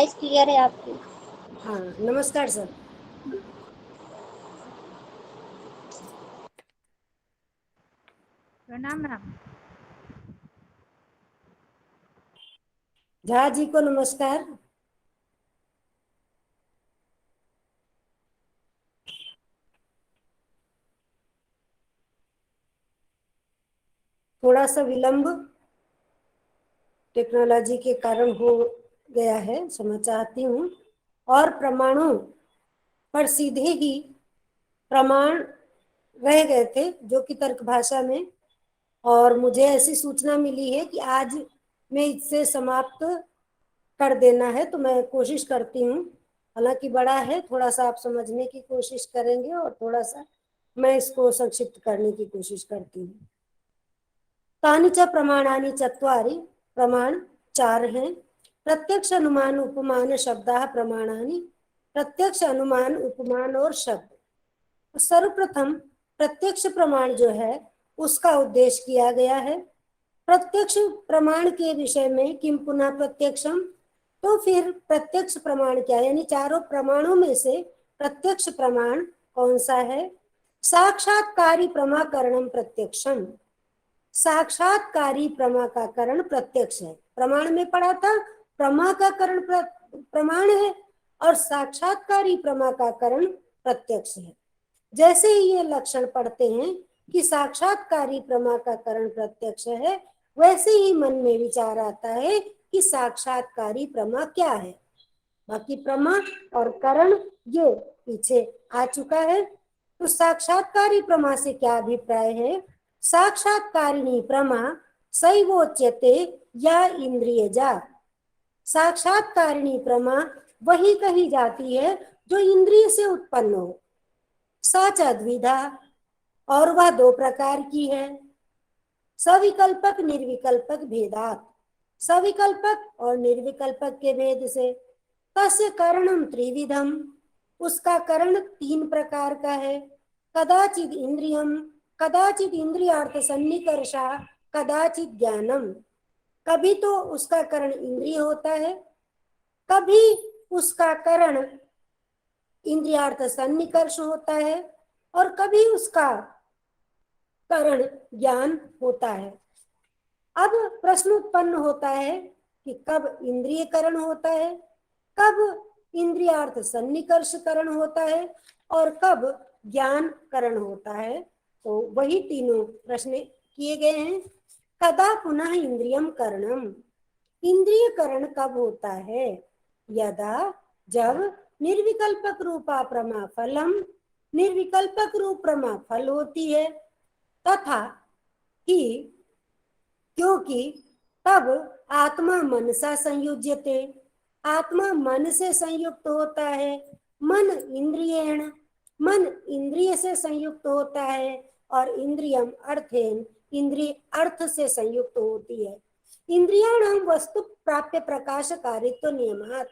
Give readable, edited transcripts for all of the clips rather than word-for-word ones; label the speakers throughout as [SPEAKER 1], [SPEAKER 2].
[SPEAKER 1] Voice clear है आपकी?
[SPEAKER 2] हाँ, नमस्कार सर।
[SPEAKER 3] प्रणाम मैम।
[SPEAKER 2] झा जी को नमस्कार। थोड़ा सा विलंब टेक्नोलॉजी के कारण हो गया है, क्षमा चाहती हूँ। और प्रमाणों पर सीधे ही प्रमाण रह गए थे जो कि तर्क भाषा में, और मुझे ऐसी सूचना मिली है कि आज में इससे समाप्त कर देना है, तो मैं कोशिश करती हूँ। हालांकि बड़ा है, थोड़ा सा आप समझने की कोशिश करेंगे और थोड़ा सा मैं इसको संक्षिप्त करने की कोशिश करती हूँ। तानि च प्रमाणानि चत्वारि, प्रमाण 4 हैं। प्रत्यक्ष अनुमान उपमान शब्दाः प्रमाणानि। प्रत्यक्ष अनुमान उपमान और शब्द। सर्वप्रथम प्रत्यक्ष प्रमाण जो है उसका उद्देश्य किया गया है। प्रत्यक्ष प्रमाण के विषय में किम पुनः प्रत्यक्षम, तो फिर प्रत्यक्ष प्रमाण क्या, यानी चारों प्रमाणों में से प्रत्यक्ष प्रमाण कौन सा है? साक्षात्कारी प्रमाकरणम प्रत्यक्षम। साक्षात्कारी प्रमा का करण प्रत्यक्ष है। प्रमाण में पढ़ा था प्रमा का करण प्रमाण है और साक्षात्कारी प्रमा का करण प्रत्यक्ष है। जैसे ही ये लक्षण पढ़ते हैं कि साक्षात्कारी प्रमा का करण प्रत्यक्ष है, वैसे ही मन में विचार आता है कि साक्षात्कारी प्रमा क्या है। बाकी प्रमा और करण ये पीछे आ चुका है। तो साक्षात्कारी प्रमा से क्या अभिप्राय है? साक्षात्कारिणी प्रमा सैवोच्यते या इंद्रियजा। साक्षात्कारिणी प्रमा वही कही जाती है जो इंद्रिय से उत्पन्न हो। सच द्विधा, और वह 2 प्रकार की है। सविकल्पक निर्विकल्पक भेदात, सविकल्पक और निर्विकल्पक के भेद से। तस्य करणम त्रिविधम, उसका करण 3 प्रकार का है। कदाचित इंद्रियम, कदाचित इंद्रियार्थ सन्निकर्षा, कदाचित ज्ञानम। कभी तो उसका करण इंद्रिय होता है, कभी उसका करण इंद्रियार्थ सन्निकर्ष होता है, और कभी उसका करण ज्ञान होता है। अब प्रश्न उत्पन्न होता है कि कब इंद्रिय करण होता है, कब इंद्रियार्थ सन्निकर्ष करण होता है, और कब ज्ञान करण होता है। तो वही तीनों प्रश्न किए गए हैं। कदा पुनः इंद्रियम करणम, इंद्रिय करण कब होता है? यदा, जब निर्विकल्पक रूपा प्रमा फलम, निर्विकल्पक रूप प्रमा फल होती है, तथा कि क्योंकि तब आत्मा मन सा संयुज्यते, आत्मा मन से संयुक्त होता है। मन इंद्रियेण, मन इंद्रिय से संयुक्त होता है, और इंद्रियम अर्थेन, इंद्रिय अर्थ से संयुक्त होती है। इंद्रियाणाम वस्तु प्राप्य प्रकाश कारित्व नियमात,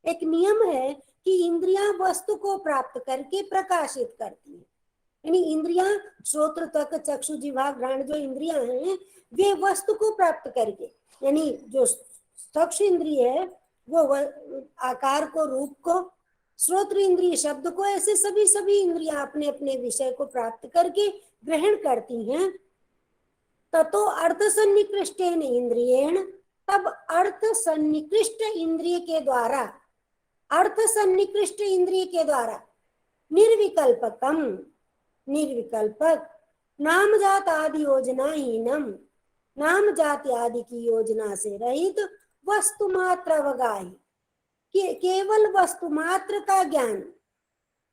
[SPEAKER 2] एक नियम है कि इंद्रियां वस्तु को प्राप्त करके प्रकाशित करती है। यानी इंद्रियां श्रोत्र त्वक चक्षु जिह्वा घ्राण जो इंद्रियां हैं वे वस्तु को प्राप्त करके, यानी जो चक्षु इंद्रिय है वो आकार को, रूप को, श्रोत्र इंद्रिय शब्द को, ऐसे सभी सभी इंद्रियां अपने अपने विषय को प्राप्त करके ग्रहण करती हैं। ततो अर्थ सन्निकृष्टेन इंद्रियेण, तब अर्थ सन्निकृष्ट इंद्रिय के द्वारा, अर्थ सन्निकृष्ट इंद्रिय के द्वारा निर्विकल्पकम, निर्विकल्पक, नाम जात आदि योजना हीनम, नाम जाति आदि की योजना से रहित वस्तु मात्र अवगाही, केवल वस्तु मात्र का ज्ञान,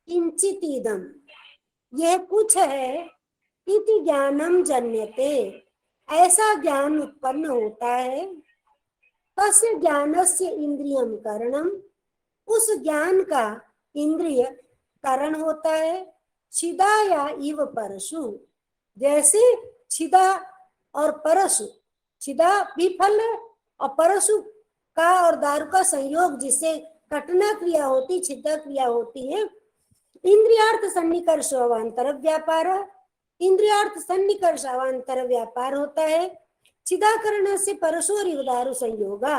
[SPEAKER 2] किंचित इदम, यह कुछ है, इति ज्ञानम जन्यते, ऐसा ज्ञान उत्पन्न होता है। तस्य ज्ञानस्य इंद्रियम करणम, उस ज्ञान का इंद्रिय करण होता है। छिदाया इव परशु, जैसे छिदा और परशु, छिदा भी फल है और परशु का और दारु का संयोग जिससे कटना क्रिया होती, छिदा क्रिया होती है। इंद्रियार्थ सन्निकर्ष अवांतर व्यापार, इंद्रियार्थ सन्निकर्ष अवांतर व्यापार होता है। छिदाकरण से परशु और दारु संयोगा,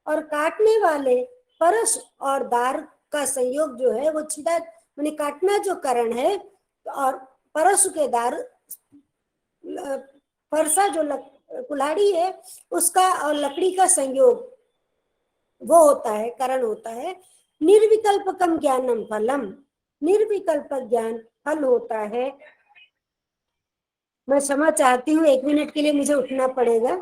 [SPEAKER 2] और काटने वाले परस और दार का संयोग जो है वो छिदा माने काटना जो करण है, और परस के दार परसा जो कुल्हाड़ी है उसका और लकड़ी का संयोग वो होता है, करण होता है। निर्विकल्पकम ज्ञानम फलम, निर्विकल्प ज्ञान फल होता है। मैं क्षमा चाहती हूँ, 1 मिनट के लिए मुझे उठना पड़ेगा।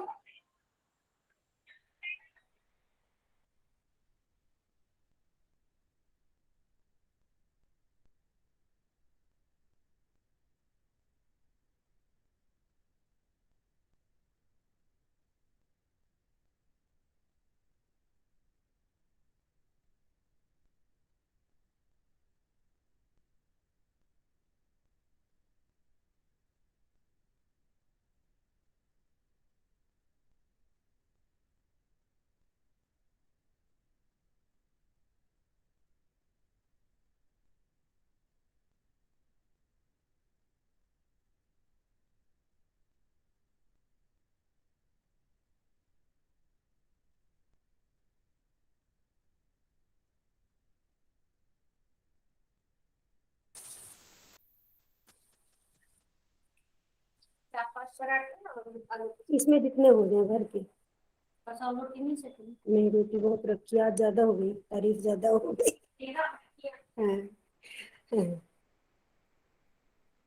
[SPEAKER 2] इसमें जितने हो गए घर के, बस और रोटी नहीं सकी नहीं, रोटी बहुत रखी, आज ज्यादा हो गई, तारीफ ज्यादा हो गई। हाँ, हाँ।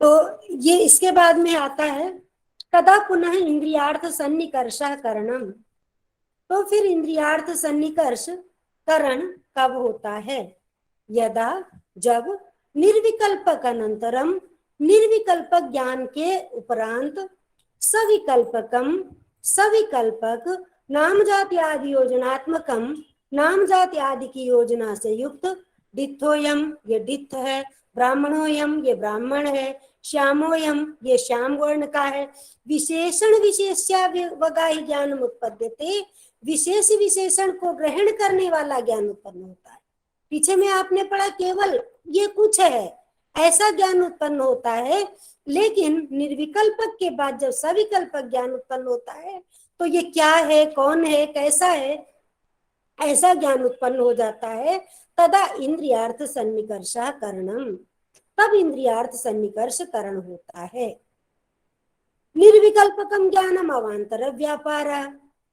[SPEAKER 2] तो ये इसके बाद में आता है, कदा पुनः इंद्रियार्थ सन्निकर्ष करणम। तो फिर इंद्रियार्थ सन्निकर्ष करण कब होता है? यदा, जब निर्विकल्पक अनंतरम, निर्विकल्पक ज्ञान के उपरांत सविकल्पकम, सविकल्पक नाम जाति आदि योजनात्मकम, नाम जाति आदि की योजना से युक्त डिथोयम, ये डिथ है, ब्राह्मणोयम, ये ब्राह्मण है, श्यामोयम, ये श्याम वर्ण का है, विशेषण विशेष्यावगाही ज्ञान उत्पद्यते, विशेष विशेषण को ग्रहण करने वाला ज्ञान उत्पन्न होता है। पीछे में आपने पढ़ा केवल ये कुछ है, ऐसा ज्ञान उत्पन्न होता है। लेकिन निर्विकल्पक के बाद जब सविकल्पक ज्ञान उत्पन्न होता है तो ये क्या है, कौन है, कैसा है, ऐसा ज्ञान उत्पन्न हो जाता है। तदा इंद्रियार्थ सन्निकर्ष करणम, तब इंद्रियार्थ सन्निकर्ष करण होता है। निर्विकल्पकम ज्ञानम अवांतर व्यापार,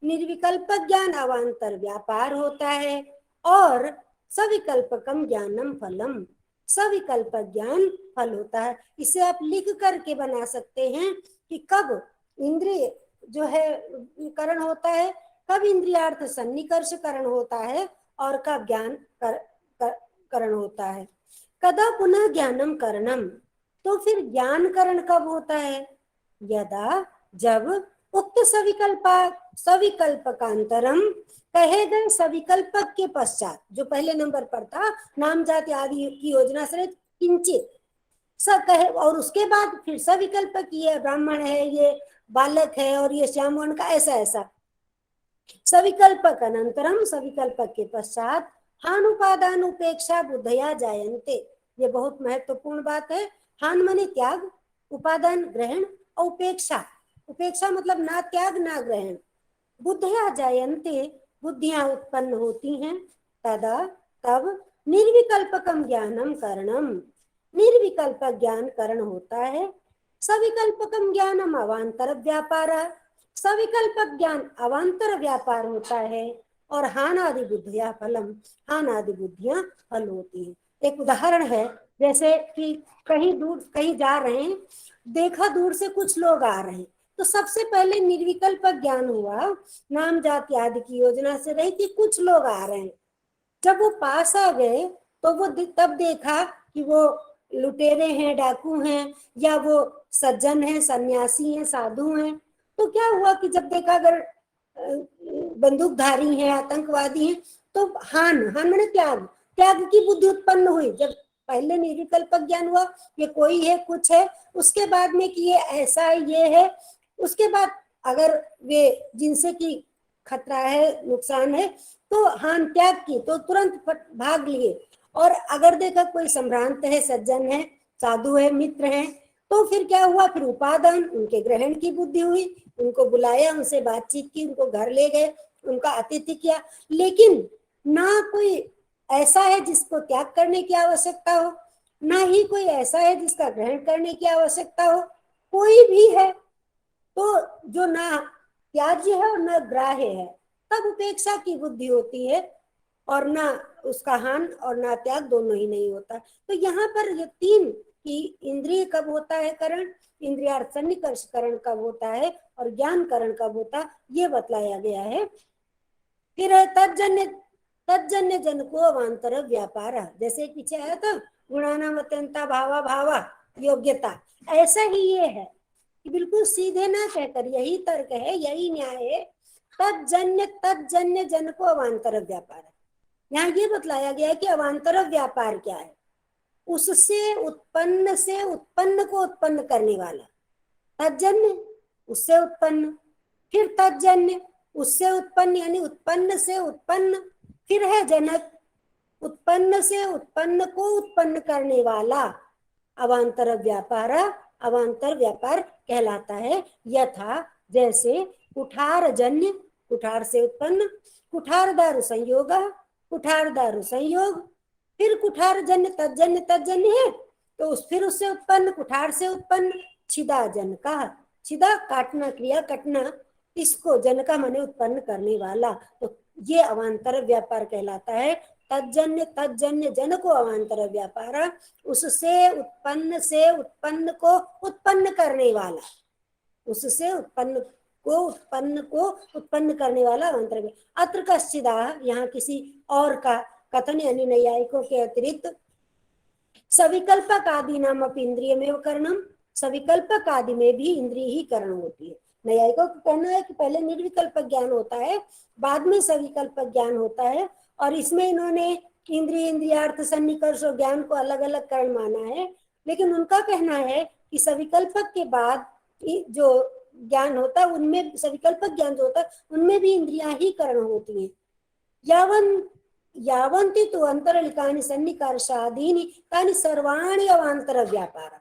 [SPEAKER 2] निर्विकल्पक ज्ञान अवांतर व्यापार होता है। और सविकल्पकम ज्ञानम फलम, सविकल्पक ज्ञान फल होता है। इसे आप लिख करके बना सकते हैं कि कब इंद्रिय जो है करण होता है, कब इंद्रियार्थ सन्निकर्ष करण होता है, और कब ज्ञान करण होता है। कदा पुनः ज्ञानम करणम, तो फिर ज्ञान करण कब होता है? यदा, जब उक्त सविकल्पकांतरम, कहे गए सविकल्पक के पश्चात, जो पहले नंबर पर था, नाम जाति आदि की योजना से किंचित सब कहे, और उसके बाद फिर सविकल्पक, ये ब्राह्मण है, ये बालक है, और ये श्याम वर्ण का, ऐसा ऐसा सविकल्पक अनंतरम, सविकल्पक के पश्चात हान उपादान उपेक्षा बुद्धया जायन्ते। ये बहुत महत्वपूर्ण बात है। हान माने त्याग, उपादान ग्रहण, और उपेक्षा, उपेक्षा मतलब ना त्याग ना ग्रहण, बुद्धया जायन्ते, बुद्धियां उत्पन्न होती हैं। तदा, तब निर्विकल्पकम ज्ञानम करणम, निर्विकल्प ज्ञान करण होता है। सविकल्पकम ज्ञानम अवांतर व्यापार, सविकल्पक ज्ञान अवांतर व्यापार होता है। और हान आदि बुद्धिया फलम, हान आदि बुद्धियां फल होती है। एक उदाहरण है, जैसे कि कहीं दूर कहीं जा रहे हैं, देखा दूर से कुछ लोग आ रहे हैं, तो सबसे पहले निर्विकल्प ज्ञान हुआ, नाम जाति आदि की योजना से रही कि कुछ लोग आ रहे हैं। जब वो पास आ गए तो वो तब देखा कि वो लुटेरे हैं, डाकू हैं, या वो सज्जन हैं, सन्यासी हैं, साधु हैं। तो क्या हुआ कि जब देखा अगर बंदूकधारी हैं, आतंकवादी हैं, तो हान, हान मैंने त्याग, त्याग की बुद्धि उत्पन्न हुई। जब पहले निर्विकल्प ज्ञान हुआ, ये कोई है, कुछ है, उसके बाद में कि ये ऐसा है, ये है, उसके बाद अगर वे जिनसे कि खतरा है, नुकसान है, तो हान त्याग की, तो तुरंत भाग लिए। और अगर देखा कोई संभ्रांत है, सज्जन है, साधु है, मित्र है, तो फिर क्या हुआ, फिर उपादान, उनके ग्रहण की बुद्धि हुई, उनको बुलाया, उनसे बातचीत की, उनको घर ले गए, उनका आतिथ्य किया। लेकिन ना कोई ऐसा है जिसको त्याग करने की आवश्यकता हो, ना ही कोई ऐसा है जिसका ग्रहण करने की आवश्यकता हो, कोई भी है तो जो ना त्याज्य है और न ग्राह्य है, तब उपेक्षा की बुद्धि होती है, और ना उसका हान और ना त्याग दोनों ही नहीं होता। तो यहाँ पर ये तीन कि इंद्रिय कब होता है करण, इंद्रियार्थ सन्निकर्ष करण कब होता है और ज्ञान करण कब होता है, ये बतलाया गया है। फिर है तज्जन्य जन को अवांतर व्यापार, जैसे पीछे आया था गुणानाम अत्यंता भावा भावा योग्यता, ऐसा ही ये है कि बिल्कुल सीधे ना कहकर यही तर्क है, यही न्याय है। तज्जन्य जन को अवांतर व्यापार, यहाँ ये बतलाया गया है कि अवांतर व्यापार क्या है, उससे उत्पन्न से उत्पन्न को उत्पन्न करने वाला तज्जन्य, उससे उत्पन्न, फिर तज्जन्य उससे उत्पन्न यानी उत्पन्न से उत्पन्न, फिर है जनक, उत्पन्न से उत्पन्न को उत्पन्न करने वाला अवांतर व्यापार, अवांतर व्यापार कहलाता है। यथा जैसे कुठार जन्य, कुठार से उत्पन्न, कुठार दारु संयोग, कुठार दारु संयोग, फिर कुठार जन्य तज्जन्य है तो फिर उससे उत्पन्न कुठार से उत्पन्न छिदा जन का, छिदा काटना, क्रिया कटना, इसको जन का माने उत्पन्न करने वाला, तो ये अवांतर व्यापार कहलाता है। तज्जन्य जन को अवांतर व्यापार, उससे उत्पन्न को उत्पन्न करने वाला, उससे उत्पन्न को उत्पन्न करने वाला अवांतर व्यापार। अत्र कश्चिदा, यहाँ किसी और का कथन यानी नैयायिकों के अतिरिक्त सविकल्पक आदि नाम अपि इंद्रिय में करणम, सविकल्पक आदि में भी इंद्रिय ही करण होती है। नैयायिकों का कहना है कि पहले निर्विकल्पक ज्ञान होता है, बाद में सविकल्पक ज्ञान होता है, और इसमें इन्होंने इंद्रिय इंद्रियार्थ सन्निकर्ष और ज्ञान को अलग अलग करण माना है। लेकिन उनका कहना है कि सविकल्पक के बाद जो ज्ञान होता है उनमें, सविकल्पक ज्ञान जो होता है उनमें भी इंद्रियां ही करण होती है। यावन्ति तु अंतरलिकानि सन्निकर्षादीनि तानि सर्वाणि अवांतर व्यापार।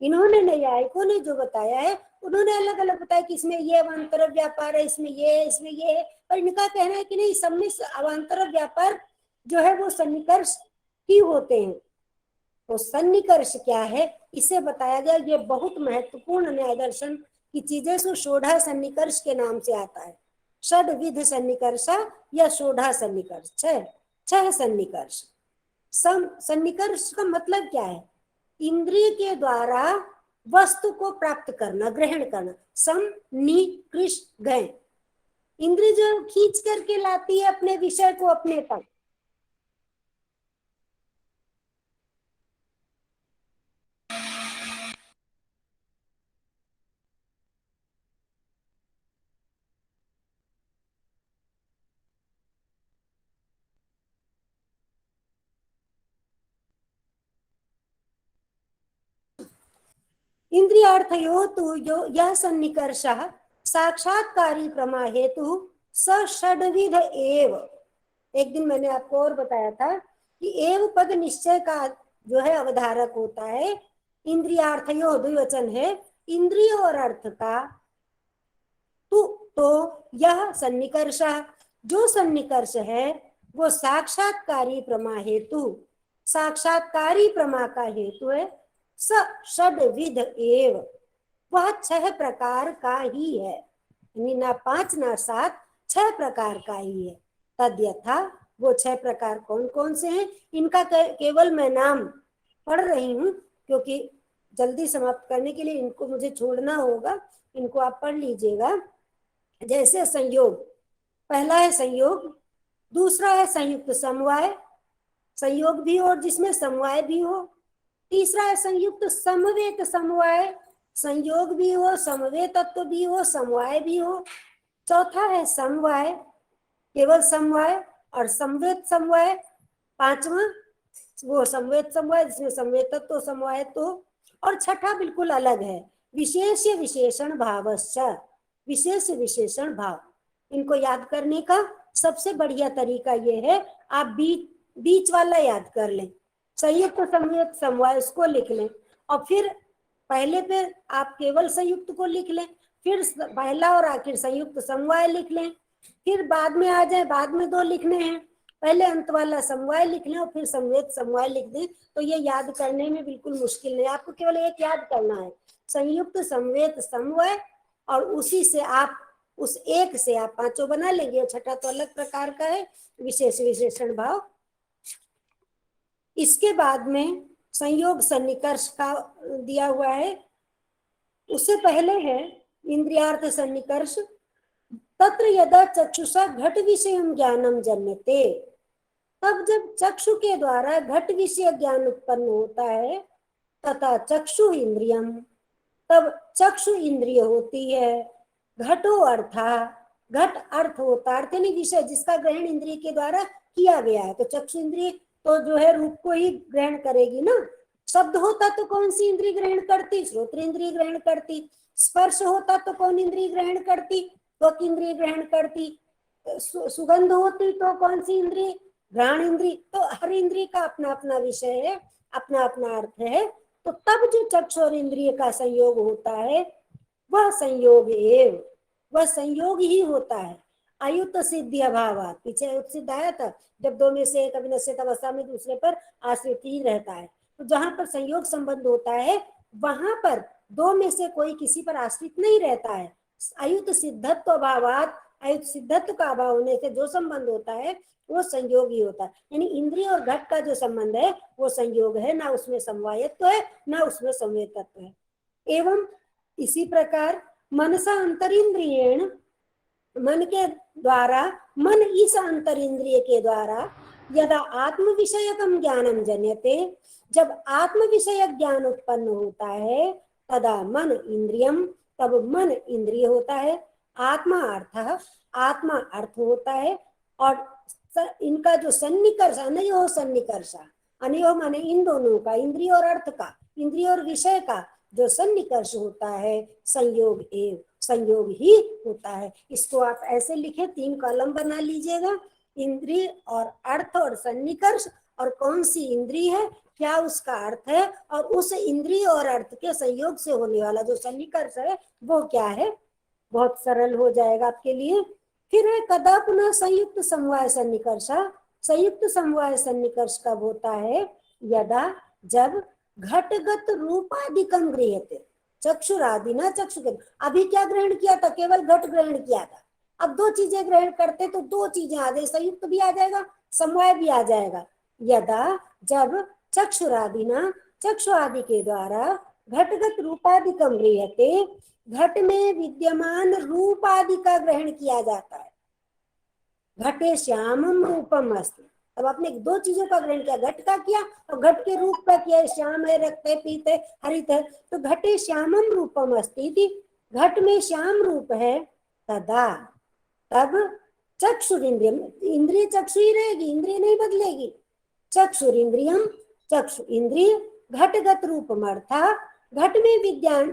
[SPEAKER 2] इन्होंने न्यायिकों ने जो बताया है उन्होंने अलग अलग बताया कि इसमें ये अवांतर व्यापार है, इसमें ये है, इसमें ये है, और इनका कहना है कि नहीं, सब में अवांतर व्यापार जो है वो सन्निकर्ष ही होते हैं। तो सन्निकर्ष क्या है इसे बताया गया, ये बहुत महत्वपूर्ण न्याय दर्शन की चीजें षोढ़ा सन्निकर्ष के नाम से आता है। षड्विध सन्निकर्ष या षोढ़ा सन्निकर्ष, छह सन्निकर्ष। सन्निकर्ष का मतलब क्या है, इंद्रिय के द्वारा वस्तु को प्राप्त करना, ग्रहण करना। सम नि कृष गए, इंद्रिय जो खींच करके लाती है अपने विषय को अपने तक, इंद्रियार्थयो तो यो यह सन्निकर्ष साक्षात्कारी प्रमा हेतु स षड्विध एव। एक दिन मैंने आपको और बताया था कि एव पद निश्चय का जो है अवधारक होता है। इंद्रियार्थयो द्विवचन है, इंद्रिय और अर्थ का तो यह सन्निकर्ष, जो सन्निकर्ष है वो साक्षात्कारी प्रमा हेतु, साक्षात्कारी प्रमा का हेतु है। स षड्विध एव, वह 6 प्रकार का ही है, ना 5 ना 7, 6 प्रकार का ही है। तद्यथा, वो 6 प्रकार कौन कौन से हैं, इनका केवल मैं नाम पढ़ रही हूँ क्योंकि जल्दी समाप्त करने के लिए इनको मुझे छोड़ना होगा, इनको आप पढ़ लीजिएगा। जैसे संयोग, पहला है संयोग, दूसरा है संयुक्त समवाय, संयोग भी हो और जिसमें समवाय भी हो। तीसरा है संयुक्त समवेत समवाय, संयोग भी हो, समवेत तत्व भी हो, समवाय भी हो। चौथा है समवाय, केवल समवाय और समवेत समवाय। पांचवा वो समवेत समवाय जिसमें समवेत तत्व समवाय तो। और छठा बिल्कुल अलग है, विशेष विशेषण भावश्च, विशेष विशेषण भाव। इनको याद करने का सबसे बढ़िया तरीका ये है, आप बीच वाला याद कर लें, संयुक्त संवेत समवाय उसको लिख लें, और फिर पहले पे आप केवल संयुक्त को लिख लें, फिर पहला और आखिर संयुक्त समवाय लिख लें, फिर बाद में आ जाए, बाद में 2 लिखने हैं, पहले अंत वाला समवाय लिख लें और फिर संवेद समवाय लिख दें, तो ये याद करने में बिल्कुल मुश्किल नहीं, आपको केवल एक याद करना है, संयुक्त संवेद समवाय, और उसी से आप उस एक से आप 5 बना लेंगे, और छठा तो अलग प्रकार का है, विशेष विशेषण भाव। इसके बाद में संयोग सन्निकर्ष का दिया हुआ है, उससे पहले है इंद्रियार्थ सन्निकर्ष। तत्र यदा चक्षुषा घट विषय ज्ञानम जन्यते, तब जब चक्षु के द्वारा घट विषय ज्ञान उत्पन्न होता है, तथा चक्षु इंद्रियम, तब चक्षु इंद्रिय होती है, घटो अर्था, घट अर्थ होता, अर्थ नहीं विषय, जिसका ग्रहण इंद्रिय के द्वारा किया गया है, तो चक्षु इंद्रिय तो जो है रूप को ही ग्रहण करेगी ना। शब्द होता तो कौन सी इंद्रिय ग्रहण करती? श्रोत्र इंद्रिय ग्रहण करती। स्पर्श होता तो कौन इंद्रिय ग्रहण करती? त्वक इंद्रिय ग्रहण करती। सुगंध होती तो कौन सी इंद्रिय? घ्राण इंद्रिय। तो हर इंद्रिय का अपना अपना विषय है, अपना अपना अर्थ है। तो तब जो चक्षु और इंद्रिय का संयोग होता है, वह संयोग एव, वह संयोग ही होता है। अयुत सिद्धि अभावात, पीछे अयुत सिद्ध आया था, जब 2 में से एक अविनश्यत अवस्था में दूसरे पर आश्रित ही रहता है। तो जहां पर संयोग संबंध होता है, वहां पर 2 में से कोई किसी पर आश्रित नहीं रहता है। अयुत सिद्धत्व अभावात, अयुत सिद्धत्व का अभाव होने से जो संबंध होता है वो संयोग ही होता है। यानी इंद्रिय और घट का जो संबंध है वो संयोग है, ना उसमें समवायत्व है ना उसमें संवेदत्व है। एवं इसी प्रकार मनसा अंतरिंद्रियेण, मन के द्वारा, मन इस अंतरिंद्रिय के द्वारा यदा आत्म विषयकम ज्ञानम जन्यते, जब आत्म विषयक ज्ञान उत्पन्न होता है, तदा मन इंद्रियम, तब मन इंद्रिय होता है। आत्मा अर्थ, आत्मा अर्थ होता है। और इनका जो सन्निकर्ष, अनयो सन्निकर्ष, अनयो माने इन दोनों का, इंद्रिय और अर्थ का, इंद्रिय और विषय का जो सन्निकर्ष होता है, संयोग एव, संयोग ही होता है। इसको आप ऐसे लिखे, 3 कॉलम बना लीजिएगा, इंद्रिय और अर्थ और सन्निकर्ष, और कौन सी इंद्रिय है, क्या उसका अर्थ है, और उस इंद्रिय और अर्थ के संयोग से होने वाला जो सन्निकर्ष है वो क्या है। बहुत सरल हो जाएगा आपके लिए। फिर है कदा पुनः संयुक्त समवाय सन्निकर्ष। संयुक्त समवाय सन्निकर्ष कब होता है? यदा, जब घटगत रूपाधिकम गृह्यते, चक्षुरादि ना चक्षु, अभी क्या ग्रहण किया था? केवल घट ग्रहण किया था। अब 2 चीजें ग्रहण करते तो 2 चीजें आ जाए, संयुक्त भी आ जाएगा, समवाय भी आ जाएगा। यदा, जब चक्षुरादि ना चक्षु आदि के द्वारा घटगत रूपाधिकम गृह्यते, घट में विद्यमान रूप आदि का ग्रहण किया जाता है। घटे श्यामम रूपम अस्ति, अब आपने 2 चीजों का ग्रहण किया, घट का किया और घट के रूप का किया, श्याम है, रक्त है, पीत है, हरित है, तो घटे श्यामम रूपम अस्ति, घट में श्याम रूप है। तदा, तब चक्षुरिंद्रियम, इंद्रिय चक्षु ही रहेगी, इंद्रिय नहीं बदलेगी। चक्षुरिंद्रियम, चक्षु इंद्रिय, घटगत रूपम अर्था, घट में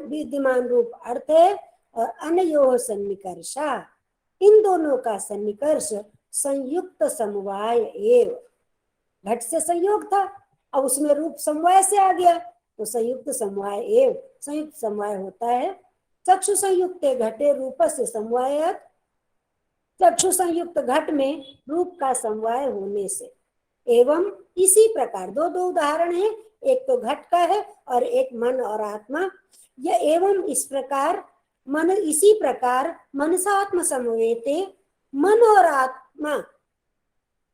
[SPEAKER 2] विद्यमान रूप अर्थ है, और अनयोः सन्निकर्षा, इन दोनों का सन्निकर्ष संयुक्त समवाय एव, घट से संयोग था, अब उसमें रूप समवाय से आ गया, तो संयुक्त समवाय एव, संयुक्त समवाय होता है। चक्षु संयुक्त घटे रूप से समवाय, चक्षु संयुक्त घट में रूप का समवाय होने से। एवं इसी प्रकार 2 उदाहरण है, एक तो घट का है और एक मन और आत्मा। यह एवं इस प्रकार, मन इसी प्रकार मनसात्म समवेते, मन और आत्मा,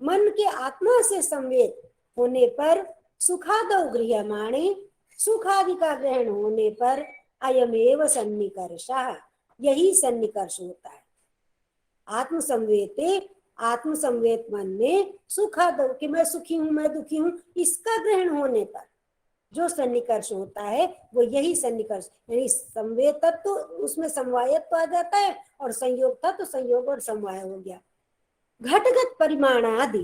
[SPEAKER 2] मन के आत्मा से संवेद होने पर, सुखादौ गृह्यमाणे, सुख आदि का ग्रहण होने पर, अयमेव सन्निकर्षः, यही सन्निकर्ष होता है। आत्म संवेते, आत्म संवेद मन में सुखादौ, कि मैं सुखी हूं, मैं दुखी हूं, इसका ग्रहण होने पर जो सन्निकर्ष होता है वो यही सन्निकर्ष, यानी संवेद तो उसमें समवायत्व आ जाता है, और संयोग था तो संयोग और समवाय हो गया। घटगत परिमाण आदि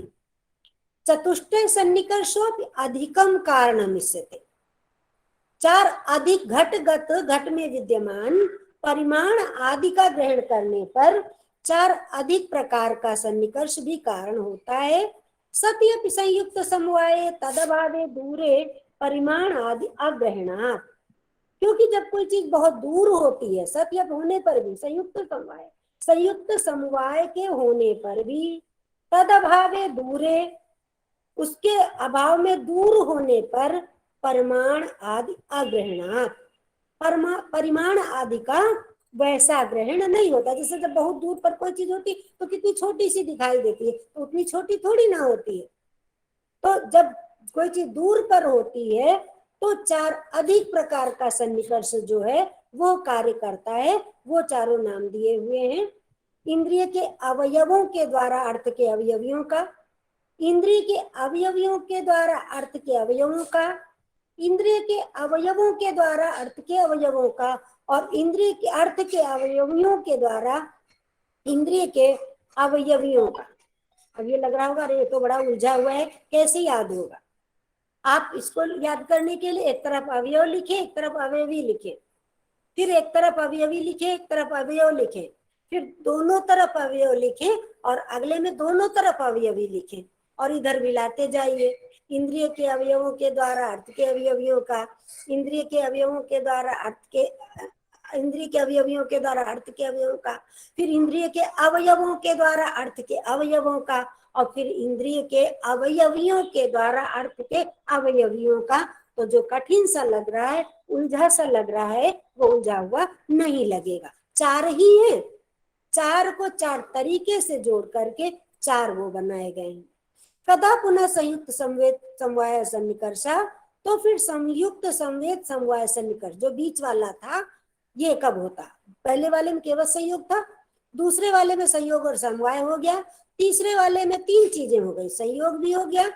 [SPEAKER 2] चतुष्टय सन्निकर्षो अधिकम कारणम इष्यते, 4 अधिक घटगत, घट में विद्यमान परिमाण आदि का ग्रहण करने पर 4 अधिक प्रकार का सन्निकर्ष भी कारण होता है। सत्यपि संयुक्त समवाय तदभावे दूरे परिमाण आदि अग्रहणात्, क्योंकि जब कोई चीज बहुत दूर होती है, सत्य होने पर भी संयुक्त समवाय, संयुक्त समवाय के होने पर भी, तद अभावे दूरे, उसके अभाव में दूर होने पर, परिमाण आदि अग्रहणात्, परिमाण आदि का वैसा ग्रहण नहीं होता। जैसे जब बहुत दूर पर कोई चीज होती तो कितनी छोटी सी दिखाई देती है, तो उतनी छोटी थोड़ी ना होती है। तो जब कोई चीज दूर पर होती है तो चार अधिक प्रकार का सन्निकर्ष जो है वो कार्य करता है। वो चारों नाम दिए हुए हैं। इंद्रिय के अवयवों के द्वारा अर्थ के अवयवियों का, इंद्रिय के अवयवियों के द्वारा अर्थ के अवयवों का, इंद्रिय के अवयवों के द्वारा अर्थ के अवयवों का, और इंद्रिय के अर्थ के अवयवियों के द्वारा इंद्रिय के अवयवियों का। अब ये लग रहा होगा अरे ये तो बड़ा उलझा हुआ है, कैसे याद होगा। आप इसको याद करने के लिए एक तरफ अवयव लिखे, एक तरफ अवयवी लिखे, फिर एक तरफ अवयवी लिखे, एक तरफ अवयव लिखे, फिर दोनों तरफ अवयव लिखे और अगले में दोनों तरफ अवयवी लिखे और इधर मिलाते जाइए। इंद्रिय के अवयवों के द्वारा अर्थ के अवयवियों का, इंद्रिय के अवयवों के द्वारा अर्थ के, इंद्रिय के अवयवियों के द्वारा अर्थ के अवयवों का, फिर इंद्रिय के अवयवों के द्वारा अर्थ के अवयवों का, और फिर इंद्रिय के अवयवियों के द्वारा अर्थ के अवयवियों का। तो जो कठिन सा लग रहा है, उलझा सा लग रहा है, वो उलझा हुआ नहीं लगेगा। चार ही है, चार को चार तरीके से जोड़ करके चार वो बनाए गए हैं। कदा पुनः संयुक्त संवेद समवाय सन्निकर्षा, तो फिर संयुक्त संवेद समवाय सन्निकर्ष जो बीच वाला था ये कब होता। पहले वाले में केवल संयोग था, दूसरे वाले में संयोग और समवाय हो गया, तीसरे वाले में तीन चीजें हो गई, संयोग भी हो गया,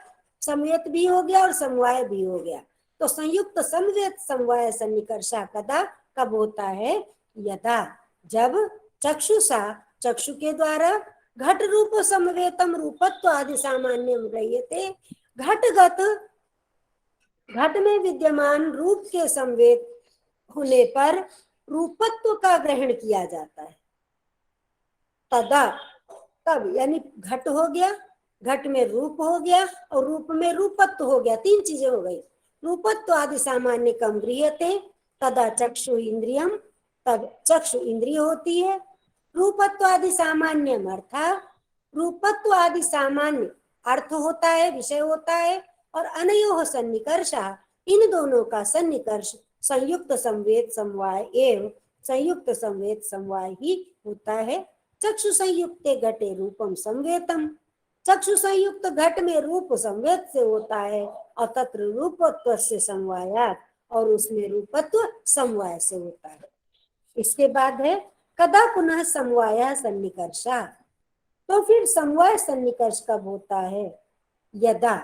[SPEAKER 2] संवेद भी हो गया और समवाय भी हो गया। तो संयुक्त संवेद समवाय सन्निकर्षा कदा कब होता है, यदा जब चक्षुषा चक्षु के द्वारा घट रूप समवेतम रूपत्व आदि सामान्य गृह्यते, घटगत घट में विद्यमान रूप के संवेद होने पर रूपत्व का ग्रहण किया जाता है। तदा तब यानी घट हो गया, घट में रूप हो गया और रूप में रूपत्व हो गया, तीन चीजें हो गई। रूपत्व आदि सामान्य कम गृह्यते, तदा चक्षु इंद्रियम, तब चक्षु इंद्रिय होती है। रूपत्व आदि सामान्य अर्थात रूपत्व आदि सामान्य अर्थ होता है, विषय होता है, और अनयोः सन्निकर्षा, इन दोनों का सन्निकर्ष संयुक्त संवेद समवाय एवं संयुक्त संवेद समवाय ही होता है। चक्षु संयुक्त घटे रूपम संवेतम, चक्षु संयुक्त घट में रूप संवेद से होता है, और तत्र रूपत्व से समवायात, और उसमें रूपत्व समवाय से होता है। इसके बाद है कदा पुनः समवाय सन्निकर्षा, तो फिर समवाय सन्निकर्ष कब होता है, यदा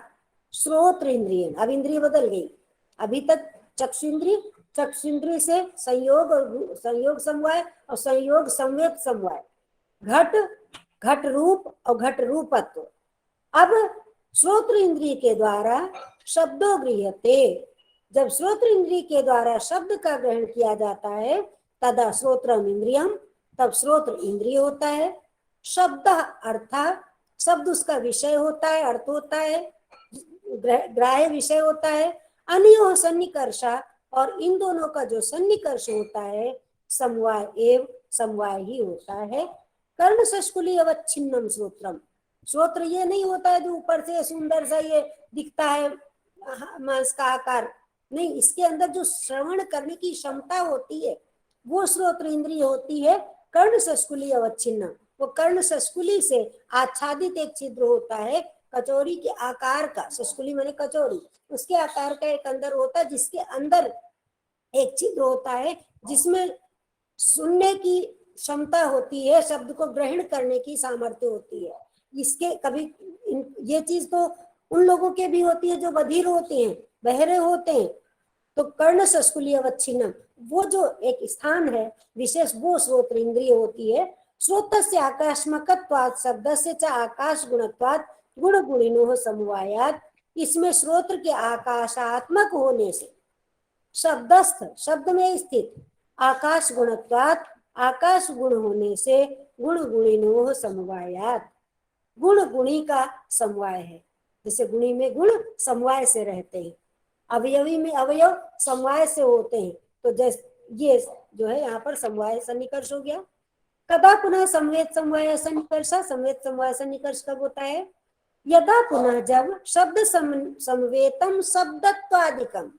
[SPEAKER 2] श्रोत्र इंद्रिय, अब इंद्रिय बदल गई, अभी तक चक्षुन्द्रिय, चक्षुन्द्रिय से संयोग और संयोग समवाय और संयोग संवेद समवाय, घट घट रूप और घट रूपत्व। अब श्रोत्र इंद्रिय के द्वारा शब्दों गृह्यते, जब श्रोत्र इंद्रिय के द्वारा शब्द का ग्रहण किया जाता है, तदा श्रोत्रम इंद्रियम, तब श्रोत्र इंद्रिय होता है। शब्द अर्थात शब्द उसका विषय होता है, अर्थ होता है, ग्राह्य विषय होता है। अनयोः सन्निकर्षा, और इन दोनों का जो सन्निकर्ष होता है समवाय एवं समवाय ही होता है। कर्ण शष्कुली अवच्छिन्नम श्रोत्रम, श्रोत्र ये नहीं होता है जो ऊपर से सुंदर सा ये दिखता है मांस का आकार, नहीं, इसके अंदर जो श्रवण करने की क्षमता होती है वो श्रोत्र इंद्रिय होती है। कर्ण शष्कुली अवच्छिन्न, वो कर्ण शष्कुली से आच्छादित एक छिद्र होता है, कचौरी के आकार का, शष्कुली माने कचौरी, उसके आकार का एक अंदर होता है, जिसके अंदर एक छिद्र होता है जिसमें सुनने की क्षमता होती है, शब्द को ग्रहण करने की सामर्थ्य होती है। इसके कभी ये चीज तो उन लोगों के भी होती है जो बधिर होते हैं, बहरे होते हैं। तो कर्ण शष्कुली अवच्छिन्नम, वो जो एक स्थान है विशेष, वो श्रोत्र इंद्रिय होती है। श्रोतस्य आकाशमकत्वात् शब्दस्य च आकाश गुणत्वात् गुण गुणिनोः समवायात्, इसमें श्रोत्र के आकाशात्मक होने से, शब्दस्थ शब्द में स्थित, आकाश गुणत्वात् आकाश गुण होने से, गुण गुणिनोः समवायात्, गुण गुणी का समवाय है। जैसे गुणी में गुण समवाय से रहते हैं, अवयवी में अवयव समवाय से होते हैं, तो जैसे ये जो है यहाँ पर समवाय सन्निकर्ष हो गया। तदा पुनः संवेद समवाय सन्निकर्ष। संवेद समवाय सन्निकर्ष कब होता है? यदा पुनः जब शब्द समवेतम शब्दत्वादिकम,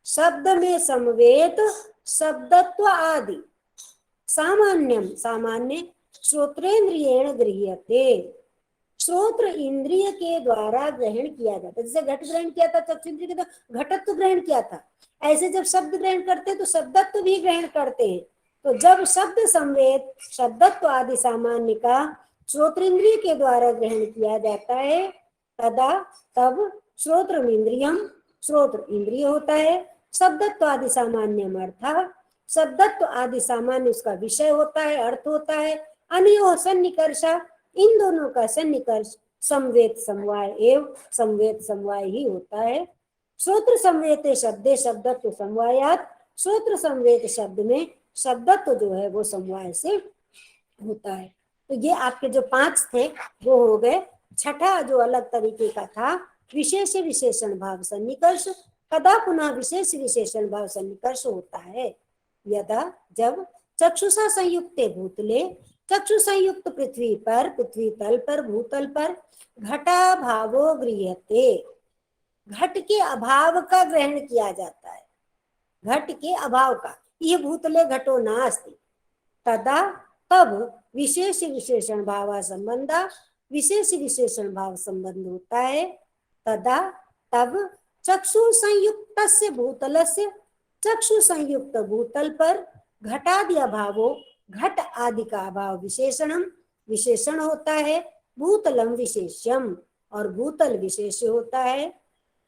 [SPEAKER 2] शब्द में समवेत शब्दत्व आदि, सामान्यम सामान्य श्रोत्रेन्द्रियेण गृह्यते, श्रोत्र इंद्रिय के द्वारा ग्रहण किया जाता है। जैसे घट ग्रहण किया था चक्षु इंद्रिय के द्वारा घटत्व ग्रहण किया था, ऐसे जब शब्द ग्रहण करते हैं तो शब्दत्व भी ग्रहण करते हैं। तो जब शब्द संवेद शब्दत्व आदि सामान्य का श्रोत्रेंद्रिय के द्वारा ग्रहण किया जाता है, तदा तब श्रोत्र इंद्रियम, श्रोत्र इंद्रिय होता है, शब्दत्व आदि सामान्य अर्थ, शब्दत्व आदि सामान्य उसका विषय होता है, अर्थ होता है। अनयो सन्निकर्षा, इन दोनों का सन्निकर्ष संवेद समवाय एवं संवेद समवाय ही होता है। श्रोत्र संवेद शब्दे शब्दत्व समवायात, श्रोत्र संवेद शब्द में शब्दत्व जो है वो समवाय से होता है। तो ये आपके जो 5 थे वो हो गए। छठा जो अलग तरीके का था, विशेष विशेषण भाव सन्निकर्ष। कदा पुनः विशेष विशेषण भाव सन्निकर्ष होता है? यदा जब चक्षुषा संयुक्त भूतले, चक्षु संयुक्त पृथ्वी पर, पृथ्वी तल पर, भूतल पर घटा भावो गृह्यते, घट के अभाव का ग्रहण किया जाता है, घट के अभाव का। ये भूतले घटो नास्ति। तदा तब विशेष विशेषण भाव संबंध, विशेष विशेषण भाव संबंध होता है। तदा तब चक्षु संयुक्त भूतलस्य, चक्षु संयुक्त भूतल पर घटादि अभावो, घट आदि का अभाव विशेषणम, विशेषण होता है। भूतलम विशेष्यम, और भूतल विशेष होता है।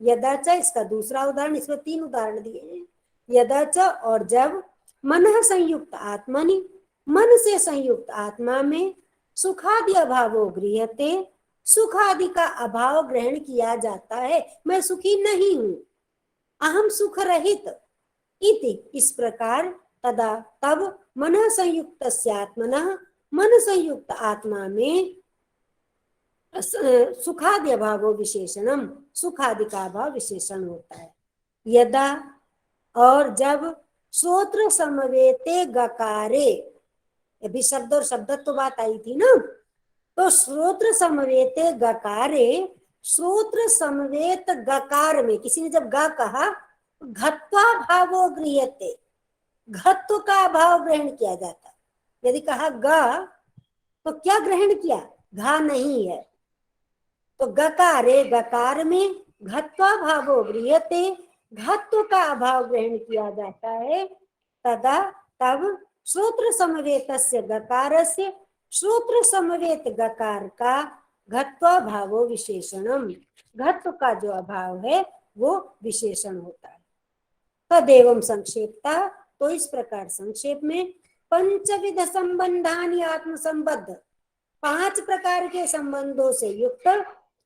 [SPEAKER 2] यदाच, इसका दूसरा उदाहरण, इसमें 3 उदाहरण दिए हैं। यदाच, और जब मन संयुक्त आत्मनि, मन से संयुक्त आत्मा में सुखादि अभावो गृह्यते, सुख आदि का अभाव ग्रहण किया जाता है। मैं सुखी नहीं हूं, अहम सुख रहित इति, इस प्रकार। तदा तब मन संयुक्त आत्मनः, मन संयुक्त आत्मा में सुखादि अभावो विशेषणम, सुखादि का अभाव विशेषण होता है। यदा, और जब श्रोत्र समवेते गकारे, अभी शब्द और शब्दत्व तो बात आई थी ना, तो श्रोत्र समवेते गकारे, श्रोत्र समवेत गकार में किसी ने जब ग कहा, घत्वा भावो गृह्यते, घत्व का अभाव ग्रहण किया जाता। यदि कहा ग तो क्या ग्रहण किया? घा नहीं है। तो गकारे, गकार में घत्वा भावो गृह्यते, घत्व का अभाव ग्रहण किया जाता है। तदा तब श्रोत्र समवेतस्य गकारस्य, श्रोत्र समवेत गकार का घत्वा भावो विशेषणम, घत्व का जो अभाव है वो विशेषण होता है। तदेवं संक्षेपता, तो इस प्रकार संक्षेप में पंचविध संबंधानि आत्म संबद्ध, 5 प्रकार के संबंधों से युक्त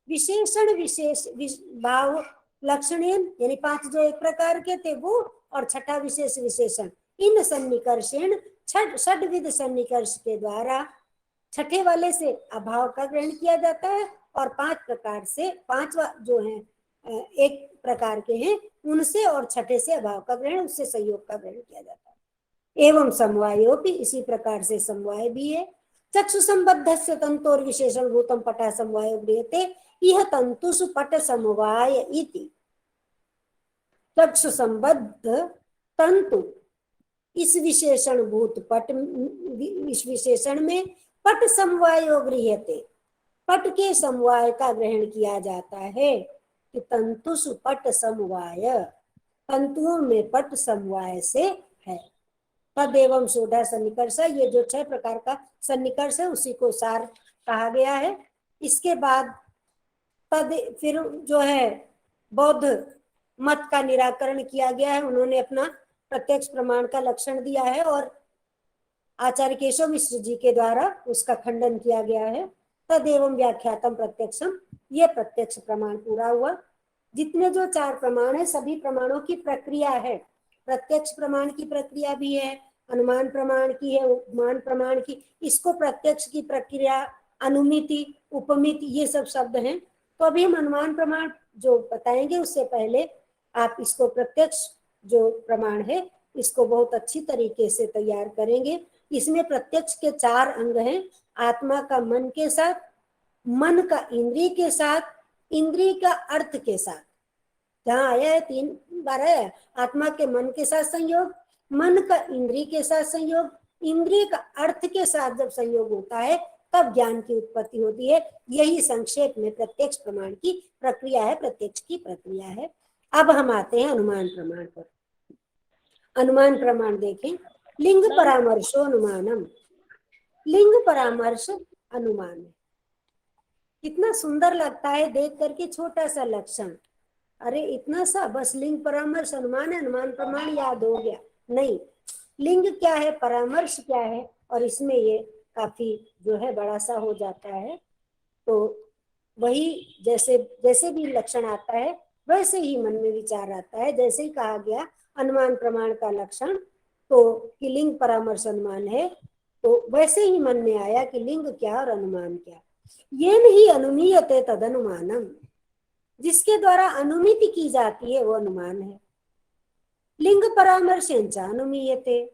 [SPEAKER 2] विशेषण विशेष भाव लक्षणेन, यानी 5 जो एक प्रकार के थे वो, और छठा विशेष विशेषण, इन सन्निकर्षेण, षड्विध सन्निकर्ष के द्वारा छठे वाले से अभाव का ग्रहण किया जाता है, और 5 प्रकार से, 5 जो है एक प्रकार के हैं उनसे, और छठे से अभाव का ग्रहण, उससे संयोग का ग्रहण किया जाता है। एवं समवायो भी, इसी प्रकार से समवाय भी है। चक्षु संबद्ध से तंतोर विशेषण भूतम पटा समवाय गृह्यते, यह तंतुषु पट समवाय इति। चक्षु संबद्ध तंतु, इस विशेषण भूत पट, इस विशेषण में पट समवायो गृह्यते, पट के समवाय का ग्रहण किया जाता है। कि तंतुषु पट समवाय, तंतुओं में पट समवाय से है। तदेवं षोडश सन्निकर्ष, ये जो 6 प्रकार का सन्निकर्ष है उसी को सार कहा गया है। इसके बाद तद, फिर जो है बौद्ध मत का निराकरण किया गया है। उन्होंने अपना प्रत्यक्ष प्रमाण का लक्षण दिया है, और आचार्य केशव मिश्र जी के द्वारा उसका खंडन किया गया है। तदेवं व्याख्यातम प्रत्यक्षम, ये प्रत्यक्ष प्रमाण पूरा हुआ। जितने जो 4 प्रमाण है, सभी प्रमाणों की प्रक्रिया है। प्रत्यक्ष प्रमाण की प्रक्रिया भी है, अनुमान प्रमाण की है, उपमान प्रमाण की, इसको प्रत्यक्ष की प्रक्रिया, अनुमिति, उपमिति, ये सब शब्द हैं। तो अभी हम अनुमान प्रमाण जो बताएंगे उससे पहले आप इसको प्रत्यक्ष जो प्रमाण है इसको बहुत अच्छी तरीके से तैयार करेंगे। इसमें प्रत्यक्ष के 4 अंग हैं, आत्मा का मन के साथ, मन का इंद्रिय के साथ, इंद्रिय का अर्थ के साथ। जहां आया है 3 बार है, आत्मा के मन के साथ संयोग, मन का इंद्रिय के साथ संयोग, इंद्रिय का अर्थ के साथ जब संयोग होता है तब ज्ञान की उत्पत्ति होती है। यही संक्षेप में प्रत्यक्ष प्रमाण की प्रक्रिया है, प्रत्यक्ष की प्रक्रिया है। अब हम आते हैं अनुमान प्रमाण पर। अनुमान प्रमाण देखें, लिंग परामर्शो अनुमानम, लिंग परामर्श अनुमान है। कितना सुंदर लगता है देख करके, छोटा सा लक्षण, अरे इतना सा बस, लिंग परामर्श अनुमान है, अनुमान प्रमाण याद हो गया। नहीं, लिंग क्या है, परामर्श क्या है, और इसमें ये काफी जो है बड़ा सा हो जाता है। तो वही जैसे जैसे भी लक्षण आता है वैसे ही मन में विचार आता है। जैसे ही कहा गया अनुमान प्रमाण का लक्षण तो कि लिंग परामर्श अनुमान है, तो वैसे ही मन में आया कि लिंग क्या और अनुमान क्या। ये नहीं अनुमीयते तद अनुमानम, जिसके द्वारा अनुमिति की जाती है वो अनुमान है। लिंग परामर्श अनुमीयते,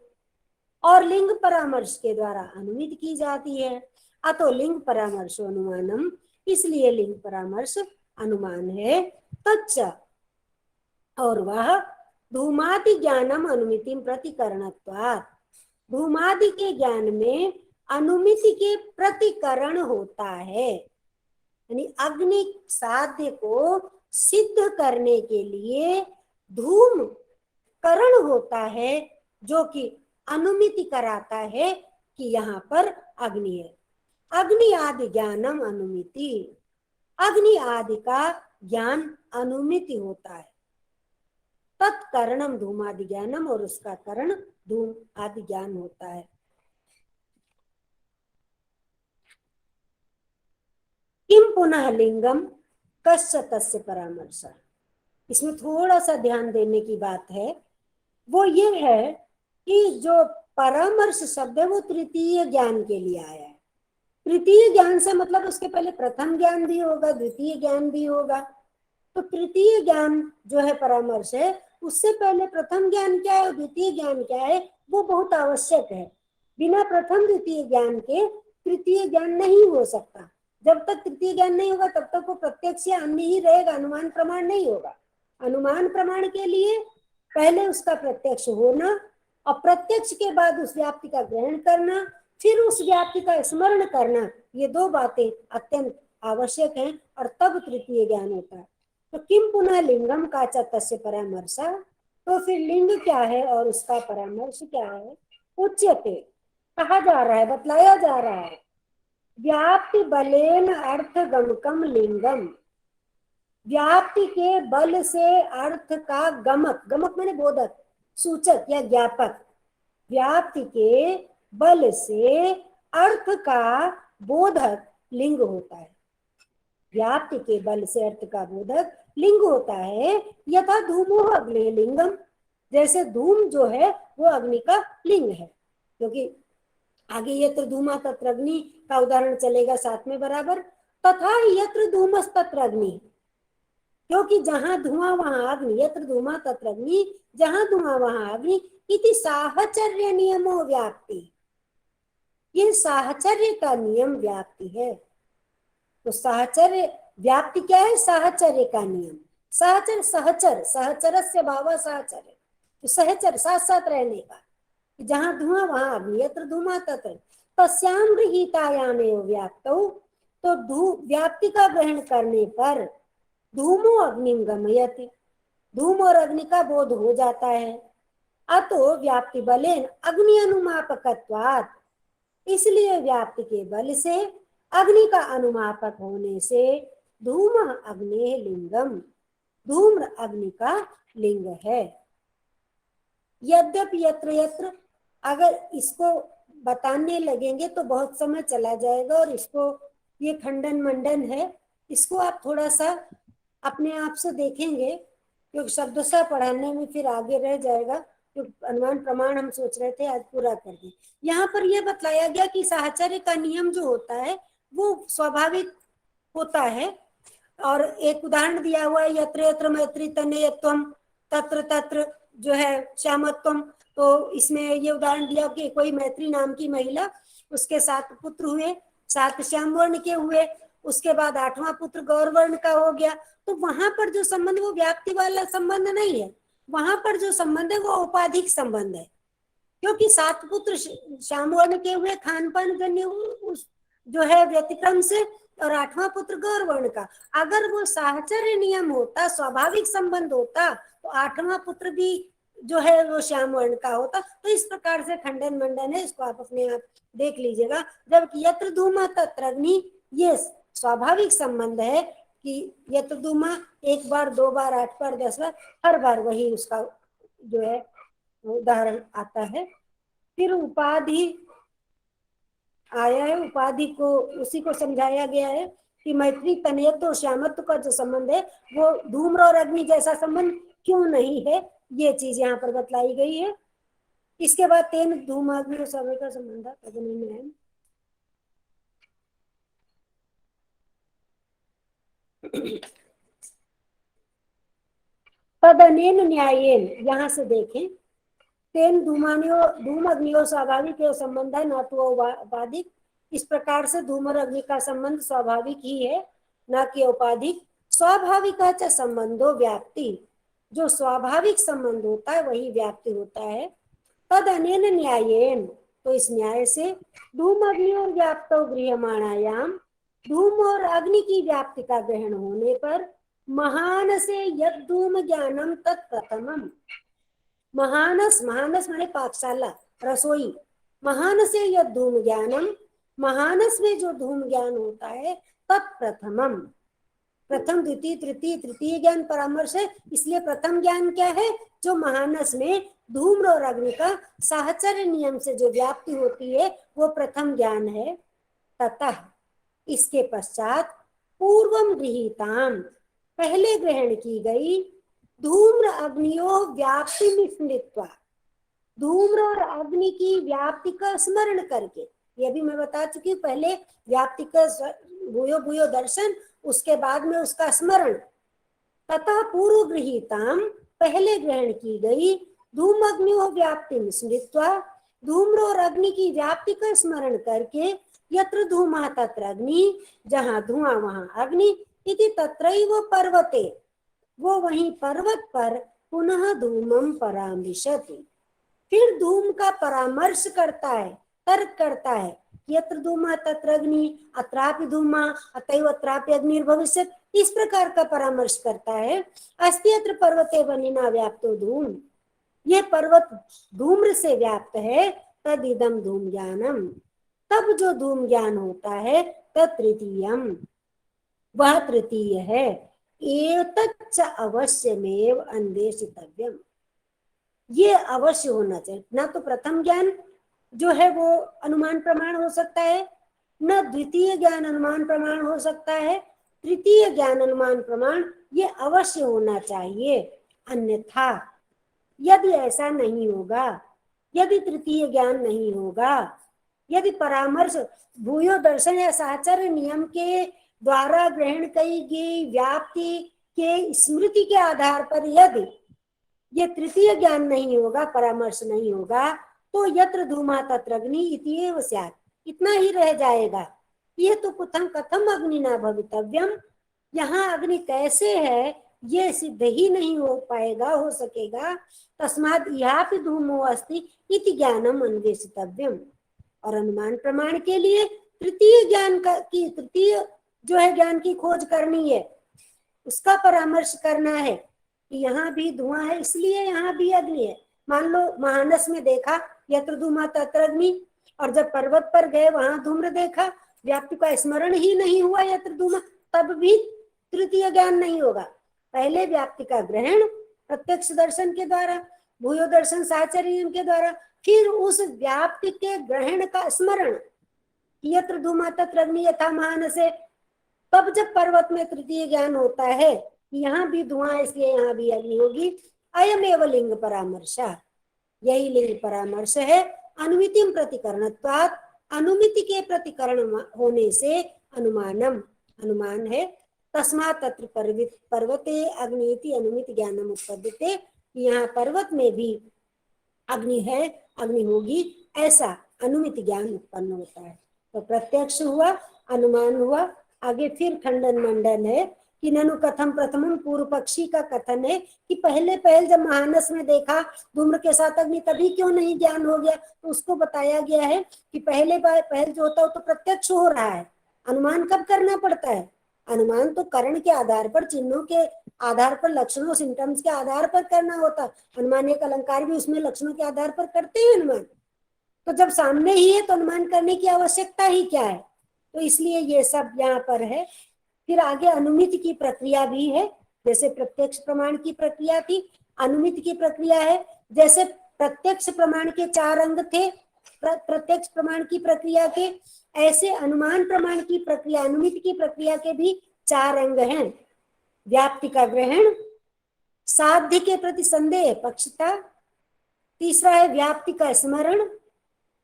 [SPEAKER 2] और लिंग परामर्श के द्वारा अनुमित की जाती है। अतो लिंग परामर्श अनुमानम, इसलिए लिंग परामर्श अनुमान है। तच्च, और वह धूमादि ज्ञानम अनुमितिम प्रतिकरणत्वात्, धूमादि के ज्ञान में अनुमिति के प्रतिकरण होता है। यानी अग्नि साध्य को सिद्ध करने के लिए धूम करण होता है, जो कि अनुमिति कराता है कि यहाँ पर अग्नि है। अग्नि आदि ज्ञानम अनुमिति, अग्नि आदि का ज्ञान अनुमिति होता है। तत्करणम धूमादि ज्ञानम, और उसका करण धूम आदि ज्ञान होता है। किम पुनः लिंगम कस्य तस्य परामर्श, इसमें थोड़ा सा ध्यान देने की बात है। वो ये है कि जो परामर्श शब्द है वो तृतीय ज्ञान के लिए आया है। तृतीय ज्ञान से मतलब उसके पहले प्रथम ज्ञान भी होगा, द्वितीय ज्ञान भी होगा। तो तृतीय ज्ञान जो है परामर्श है, उससे पहले प्रथम ज्ञान क्या है, द्वितीय ज्ञान क्या है, वो बहुत आवश्यक है। बिना प्रथम द्वितीय ज्ञान के तृतीय ज्ञान नहीं हो सकता। जब तक तृतीय ज्ञान नहीं होगा तब तक वो प्रत्यक्ष या अन्य ही रहेगा, अनुमान प्रमाण नहीं होगा। अनुमान प्रमाण के लिए पहले उसका प्रत्यक्ष होना, और प्रत्यक्ष के बाद उस व्याप्ति का ग्रहण करना, फिर उस व्याप्ति का स्मरण करना, ये 2 बातें अत्यंत आवश्यक हैं, और तब तृतीय ज्ञान होता है। तो किम पुनः लिंगम का च तस्य परामर्श, तो फिर लिंग क्या है और उसका परामर्श क्या है। उच्यते, कहा जा रहा है, बतलाया जा रहा है, व्याप्ति बलेन अर्थ गमकम लिंगम, व्याप्ति के बल से अर्थ का गमक, गमक माने बोधक, सूचक या ज्ञापक, व्याप्ति के बल से अर्थ का बोधक लिंग होता है। व्याप्ति के बल से अर्थ का बोधक लिंग होता है। यथा धूमो अग्नि लिंगम, जैसे धूम जो है वो अग्नि का लिंग है, क्योंकि आगे यत्र धूमा तत्र अग्नि का उदाहरण चलेगा साथ में बराबर। तथा यत्र धूमस तत्र अग्नि, क्योंकि जहां धुआं वहां अग्नि, यत्र धूमा तत्र अग्नि, जहां धुआं वहां अग्नि। इति साहचर्य नियमो व्याप्ति, ये साहचर्य का नियम व्याप्ति है। तो साहचर्य व्याप्ति क्या है, साहचर्य का नियम। सहचर सहचर, सहचरस्य भाव सहचर्य, तो सहचर साथ साथ रहने का, जहां धुआं वहां अग्नि, यत्र धूमा तत्र तस्याम गृहीतायामेव व्याप्तौ, तो व्याप्ति का ग्रहण करने पर धूमो अग्निम गमयति, धूम और अग्नि का बोध हो जाता है। अतो व्याप्ति बलेन अग्नि अनुमापकत्वात्, इसलिए व्याप्ति के बल से अग्नि का अनुमापक होने से धूम अग्नि लिंगम, धूम्र अग्नि का लिंग है। यद्यपि यत्र यत्र, अगर इसको बताने लगेंगे तो बहुत समय चला जाएगा, और इसको ये खंडन मंडन है, इसको आप थोड़ा सा अपने आप से देखेंगे, क्योंकि शब्दशः पढ़ाने में फिर आगे रह जाएगा। तो अनुमान प्रमाण हम सोच रहे थे आज पूरा कर दें। यहाँ पर यह बतलाया गया कि साहचर्य का नियम जो होता है वो स्वाभाविक होता है, और एक उदाहरण दिया हुआ है, यत्र यत्र मैत्री तन्यत्वम तत्र तत्र जो है श्यामत्वम, तो इसमें ये उदाहरण दिया कि कोई मैत्री नाम की महिला, उसके 7 पुत्र हुए, 7 श्याम वर्ण के हुए, उसके बाद 8वां पुत्र गौर वर्ण का हो गया। तो वहां पर जो संबंध वो व्याप्ति वाला संबंध नहीं है, वहां पर जो संबंध है वो औपाधिक संबंध है, क्योंकि 7 पुत्र श्याम वर्ण के हुए खान पान जन्य जो है व्यतिक्रम से, और 8वां पुत्र गौर वर्ण का। अगर वो साहचर्य नियम होता, स्वाभाविक संबंध होता, तो 8वां पुत्र भी जो है वो श्याम वर्ण का होता। तो इस प्रकार से खंडन मंडन है, इसको आप अपने आप देख लीजिएगा। जबकि यत्र धूमा तत्र अग्नि, ये स्वाभाविक संबंध है कि यत्र धूमा 1 बार 2 बार 8 बार 10 बार, हर बार वही उसका जो है उदाहरण आता है। फिर उपाधि आया है, उपाधि को उसी को समझाया गया है कि मैत्री तनयत्व और श्यामत्व का जो संबंध है वो धूम्र और अग्नि जैसा संबंध क्यों नहीं है, ये चीज यहाँ पर बतलाई गई है। इसके बाद तेन धूम अग्नि और समय का संबंध है। तदनेन न्यायेन, यहाँ से देखें, तेन धूम अग्नियो स्वाभाविक संबंध है न तो औपाधिक। इस प्रकार से धूम और अग्नि का संबंध स्वाभाविक ही है, न कि औपाधिक। स्वाभाविक संबंधो व्याप्ति, जो स्वाभाविक संबंध होता है वही व्याप्ति होता है। तद अनेन न्यायेन, तो इस न्याय से धूम अग्नि और व्याप्त गृहमाणायाम, धूम और अग्नि की व्याप्ति का ग्रहण होने पर महान से यद धूम ज्ञानम तत्प्रथमम, महानस, महानस माने पाकशाला, रसोई, महान से यद धूम ज्ञानम, महानस में जो धूम ज्ञान होता है, तत्प्रथमम, प्रथम द्वितीय तृतीय तृतीय ज्ञान परामर्श है, इसलिए प्रथम ज्ञान क्या है, जो महानस में धूम्र और अग्नि का साहचर्य नियम से जो व्याप्ति होती है वो प्रथम ज्ञान है। ततः, इसके पश्चात पूर्वम गृहीताम, पहले ग्रहण की गई धूम्र अग्नियो व्याप्ति स्मृत्वा, धूम्र और अग्नि की व्याप्ति का स्मरण करके, ये भी मैं बता चुकी हूँ, पहले व्याप्ति का भूयो भूयो दर्शन, उसके बाद में उसका स्मरण। तथा पूर्व गृहीताम, पहले ग्रहण की गई धूम अग्नियो व्याप्ति स्मृत्वा, धूम्र और अग्नि की व्याप्ति का स्मरण करके, यत्र धूमा तत्र अग्नि, जहाँ धुआं वहां अग्नि, इति तत्रैव पर्वते, वो वहीं पर्वत पर पुनः धूमम परामर्शति, फिर धूम का परामर्श करता है, तर्क करता है। यत्र धूमा तत्र अग्नि, अत्रापि धूमा अतएव अत्रापि अग्निर्भविष्यत्, इस प्रकार का परामर्श करता है। अस्ति अत्र पर्वते वनिना व्याप्तो धूम, ये पर्वत धूम्र से व्याप्त है। तदिदम धूम ज्ञानम, तब जो धूम ज्ञान होता है, तृतीयम, वह तृतीय है। एतच्च अवश्यमेव अन्वेषितव्यम, ये अवश्य होना चाहिए। ना तो प्रथम ज्ञान जो है वो अनुमान प्रमाण हो सकता है, न द्वितीय ज्ञान अनुमान प्रमाण हो सकता है, तृतीय ज्ञान अनुमान प्रमाण ये अवश्य होना चाहिए। अन्यथा यदि ऐसा नहीं होगा, यदि तृतीय ज्ञान नहीं होगा, यदि परामर्श भूयो दर्शन या साहचर्य नियम के द्वारा ग्रहण की गई व्याप्ति के स्मृति के आधार पर यदि ये तृतीय ज्ञान नहीं होगा, परामर्श नहीं होगा, तो यत्र धूमा तत्र अग्नि इत्येव स्यात्, इतना ही रह जाएगा। ये तो कथम कथम अग्नि न भवितव्यम, यहाँ अग्नि कैसे है ये सिद्ध ही नहीं हो पाएगा, हो सकेगा। तस्मात् यापि धूमो अस्ति इति ज्ञानम अन्वेषितव्यम, और अनुमान प्रमाण के लिए तृतीय ज्ञान का की तृतीय जो है ज्ञान की खोज करनी है, उसका परामर्श करना है कि यहाँ भी धुआं है इसलिए यहाँ भी अग्नि है। मान लो महानस में देखा यत्र धूमा तत्र अग्नि, और जब पर्वत पर गए वहां धूम्र देखा, व्याप्ति का स्मरण ही नहीं हुआ यत्र धूमा, तब भी तृतीय ज्ञान नहीं होगा। पहले व्याप्ति का ग्रहण प्रत्यक्ष दर्शन के द्वारा, भूयो दर्शन साहचर्य के द्वारा, फिर उस व्याप्ति के ग्रहण का स्मरण, यत्र धूमा तत्र अग्नि यथा महानसे, तब जब पर्वत में तृतीय ज्ञान होता है कि यहाँ भी धुआं इसलिए यहाँ भी अग्नि होगी। अयमेव लिंग परामर्श, यही लिंग परामर्श है। अनुमितिम प्रतिकरणत्वात्, अनुमिति के प्रतिकरण होने से अनुमानम, अनुमान है। तस्मात् तत्र पर्वते अग्निति अनुमिति ज्ञानम उत्पद्यते, कि यहाँ पर्वत में भी अग्नि है, अग्नि होगी, ऐसा अनुमित ज्ञान उत्पन्न होता है। तो प्रत्यक्ष हुआ, अनुमान हुआ, आगे फिर खंडन मंडन है कि ननु कथम प्रथमम, पूर्व पक्षी का कथन है कि पहले जब महानस में देखा धूम्र के साथ अग्नि, तभी क्यों नहीं ज्ञान हो गया? तो उसको बताया गया है कि पहल जो होता है तो प्रत्यक्ष हो रहा है, अनुमान कब करना पड़ता है? अनुमान तो करण के आधार पर, चिन्हों के आधार पर, लक्षणों सिम्टम्स के आधार पर करना होता है। अनुमान एक अलंकार भी उसमें लक्षणों के आधार पर करते हैं अनुमान। तो जब सामने ही है तो अनुमान करने की आवश्यकता ही क्या है? तो इसलिए ये सब यहाँ पर है। फिर आगे अनुमित की प्रक्रिया भी है, जैसे प्रत्यक्ष प्रमाण की प्रक्रिया थी, अनुमित की प्रक्रिया है। जैसे प्रत्यक्ष प्रमाण के 4 अंग थे प्रत्यक्ष प्रमाण की प्रक्रिया के, ऐसे अनुमान प्रमाण की प्रक्रिया, अनुमित की प्रक्रिया के भी 4 अंग हैं। व्याप्ति का ग्रहण, साध्य के प्रति संदेह पक्षता, तीसरा है व्याप्ति का स्मरण,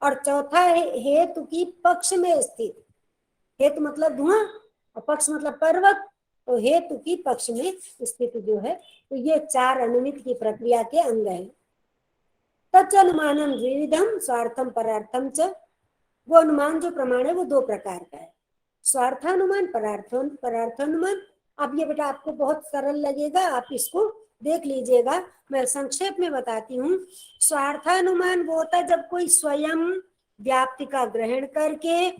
[SPEAKER 2] और चौथा है हेतु की पक्ष में स्थित। हेतु मतलब धुआं और पक्ष मतलब पर्वत, तो हेतु की पक्ष में स्थित जो है, तो ये 4 अनुमित की प्रक्रिया के अंग हैं। तच्च अनुमानम द्विविधम, स्वार्थम परार्थम च। वो अनुमान जो प्रमाण है वो 2 प्रकार का है, स्वार्थानुमान, परार्थानुमान। अब ये बेटा आपको बहुत सरल लगेगा, आप इसको देख लीजिएगा, मैं संक्षेप में बताती हूँ। स्वार्थानुमान वो होता है जब कोई स्वयं व्याप्ति का ग्रहण करके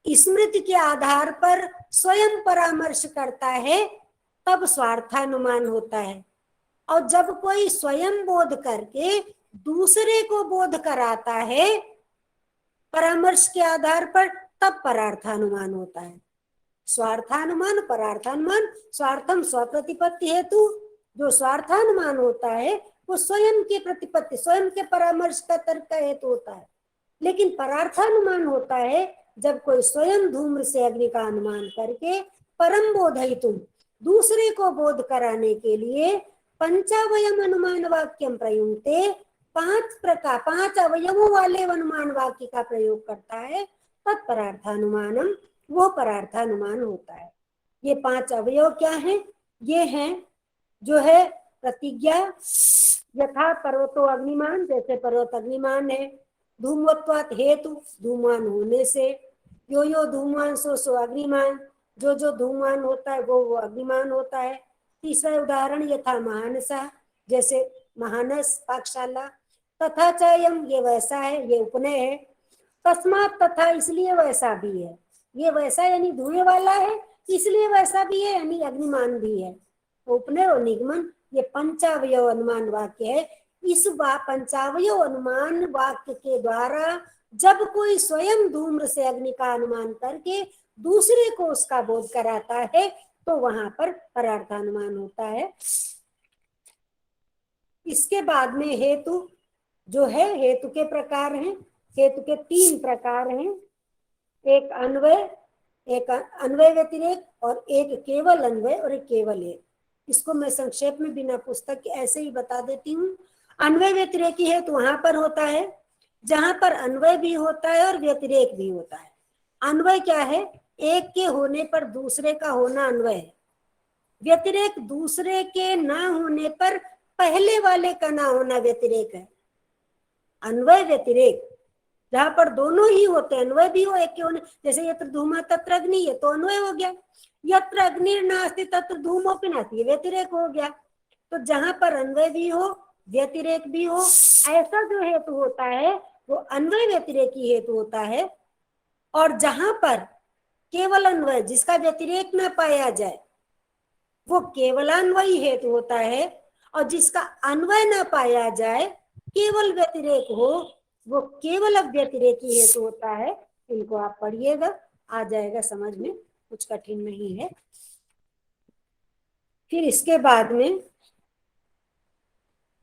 [SPEAKER 2] स्मृति के आधार पर स्वयं परामर्श करता है, तब स्वार्थानुमान होता है। और जब कोई स्वयं बोध करके दूसरे को बोध कराता है परामर्श के आधार पर, तब परार्थानुमान होता है। स्वार्थानुमान, परार्थानुमान। स्वार्थम स्वप्रतिपत्ति हेतु, जो स्वार्थानुमान होता है वो स्वयं के प्रतिपत्ति, स्वयं के परामर्श का तर्क का हेतु होता है। लेकिन परार्थानुमान होता है जब कोई स्वयं धूम्र से अग्नि का अनुमान करके परम बोधयितुम, दूसरे को बोध कराने के लिए पंचावयम अनुमान वाक्यम प्रयुक्ते, 5 अवयवों वाले अनुमान वाक्य का प्रयोग करता है, तत्परार्थानुमानम, वो परार्थानुमान होता है। ये 5 अवयव क्या हैं? ये हैं जो है प्रतिज्ञा, यथा पर्वतो अग्निमान, जैसे पर्वत अग्निमान है। धूमवत्वात् हेतु, धूमान होने से। यो यो धूमान सो सो अग्निमान, जो जो धूमान होता है वो अग्निमान होता है। तीसरा उदाहरण यथा महानसा, जैसे महानस पाकशाला। तथा चयम, ये वैसा है, ये उपनय है। तस्मात्, तथा इसलिए वैसा भी है, ये वैसा यानी धुएं वाला है, इसलिए वैसा भी है यानी अग्निमान भी है। उपनय और निगमन ये पंचावयव अनुमान वाक्य है। इस पंचावयव अनुमान वाक्य के द्वारा जब कोई स्वयं धूम्र से अग्नि का अनुमान करके दूसरे को उसका बोध कराता है, तो वहां पर परार्थानुमान होता है। इसके बाद में हेतु जो है, हेतु के प्रकार हैं। हेतु के 3 प्रकार हैं, एक अन्वय, एक अन्वय व्यतिरेक, और एक केवल अन्वय और एक केवल हेतु। इसको मैं संक्षेप में बिना पुस्तक के ऐसे ही बता देती हूँ। अन्वय व्यतिरेकी हेतु वहां पर होता है जहां पर अन्वय भी होता है और व्यतिरेक भी होता है। अन्वय क्या है? एक के होने पर दूसरे का होना अन्वय है। व्यतिरेक दूसरे के ना होने पर पहले वाले का ना होना व्यतिरेक है। अन्वय व्यतिरेक जहां पर दोनों ही होते हैं, अन्वय भी हो एक के होने, जैसे यत्र धूमा तत्र अग्नि, ये तो अन्वय हो गया। यत्र अग्नि नास्ति तत्र धूमोपि नास्ति, ये व्यतिरेक हो गया। तो जहां पर अन्वय भी हो व्यतिरेक भी हो, ऐसा जो हेतु होता है वो अन्वय व्यतिरेकी हेतु होता है। और जहां पर केवल अन्वय, जिसका व्यतिरेक ना पाया जाए, वो केवलान्वयी हेतु होता है। और जिसका अन्वय ना पाया जाए, केवल व्यतिरेक हो, वो केवल व्यतिरेकी हेतु होता है। इनको आप पढ़िएगा, आ जाएगा समझ में, कुछ कठिन नहीं है। फिर इसके बाद में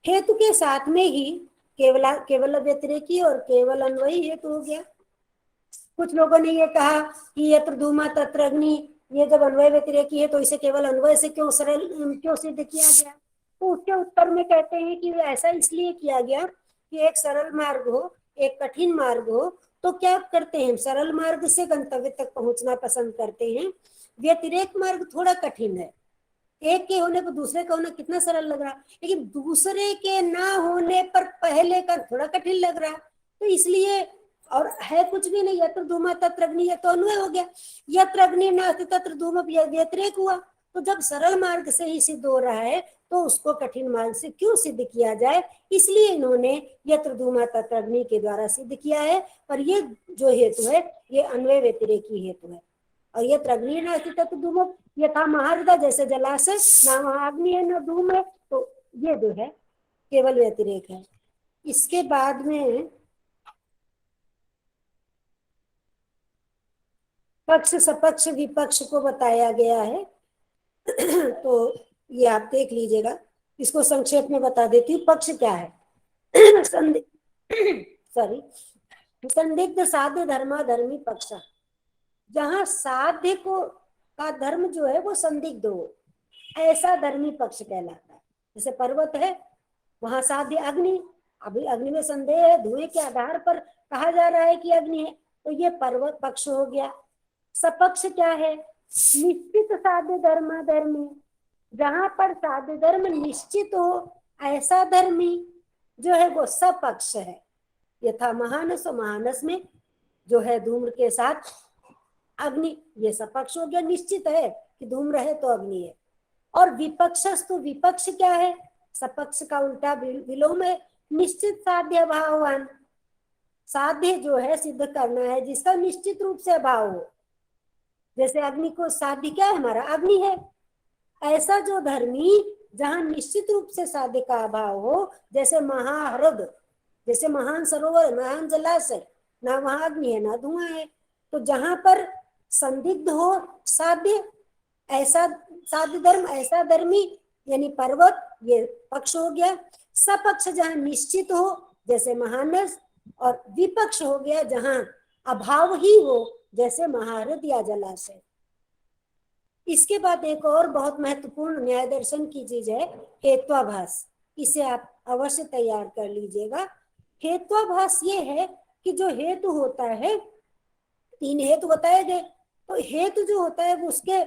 [SPEAKER 2] हेतु के साथ में ही केवल व्यतिरेकी और केवल अन्वयी हेतु हो गया। कुछ लोगों ने ये कहा कि यत्र धूमा तत्र अग्नि, ये जब अन्वय व्यतिरेकी है तो इसे केवल अन्वय से क्यों सिद्ध किया गया? तो उसके उत्तर में कहते हैं कि ऐसा इसलिए किया गया कि एक सरल मार्ग हो, एक कठिन मार्ग हो, तो क्या करते हैं, सरल मार्ग से गंतव्य तक पहुंचना पसंद करते हैं। व्यतिरेक मार्ग थोड़ा कठिन है, एक के होने पर दूसरे का होना कितना सरल लग रहा, लेकिन दूसरे के ना होने पर पहले का थोड़ा कठिन लग रहा। तो इसलिए, और है कुछ भी नहीं, यत्र धूम तत्र अग्नि, ये तो अन्वय हो गया। यत्र अग्नि नास्ति तत्र धूम व्यतिरेक हुआ। तो जब सरल मार्ग से ही सिद्ध हो रहा है तो उसको कठिन मार्ग से क्यों सिद्ध किया जाए, इसलिए इन्होंने यत्र धूम तत्र अग्नि के द्वारा सिद्ध किया है। पर ये जो हेतु है ये अन्वय व्यतिरेकी हेतु है। और यत्र अग्नि नास्ति तत्र धूम यथा महारदा, जैसे जलाशय, ना वहां अग्नि है ना धूम है, तो ये जो है केवल व्यतिरेक है। इसके बाद में पक्ष सपक्ष विपक्ष को बताया गया है। तो ये आप देख लीजिएगा, इसको संक्षेप में बता देती हूँ। पक्ष क्या है? सॉरी, संदिग्ध साध्य धर्माधर्मी पक्ष, जहां साध्य को का धर्म जो है वो संदिग्ध हो, ऐसा धर्मी पक्ष कहलाता है। जैसे पर्वत है, वहां साध्य अग्नि, अभी अग्नि में संदेह है, धुएं के आधार पर कहा जा रहा है कि अग्नि है, तो ये पर्वत पक्ष हो गया। सपक्ष क्या है? निश्चित साध्य धर्माधर्मी, जहां पर साध्य धर्म निश्चित हो ऐसा धर्मी जो है वो सपक्ष है। यथा महानस, महानस में जो है धूम्र के साथ अग्नि, ये सपक्ष हो गया, निश्चित है कि धूम्र है तो अग्नि है। और विपक्षस, तो विपक्ष क्या है? सपक्ष का उल्टा विलोम है, निश्चित साध्य भाववान, साध्य जो है सिद्ध करना है जिसका निश्चित रूप से अभाव हो। जैसे अग्नि को साध्य क्या है? हमारा अग्नि है। ऐसा जो धर्मी जहां निश्चित रूप से साध्य का अभाव हो, जैसे महाहृद, जैसे महान सरोवर, महान जलाशय, ना वहां अग्नि है ना धुआं है। तो जहां पर संदिग्ध हो साध्य, ऐसा साध्य धर्म, ऐसा धर्मी यानी पर्वत, ये पक्ष हो गया। सपक्ष जहां निश्चित हो जैसे महानस, और विपक्ष हो गया जहां अभाव ही हो जैसे महारथ या जलाशय। इसके बाद एक और बहुत महत्वपूर्ण न्याय दर्शन की चीज है हेत्वाभास। इसे आप अवश्य तैयार कर लीजिएगा। हेत्वाभास ये है कि जो हेतु होता है, तीन हेतु बताए गए, तो हेतु जो होता है वो उसके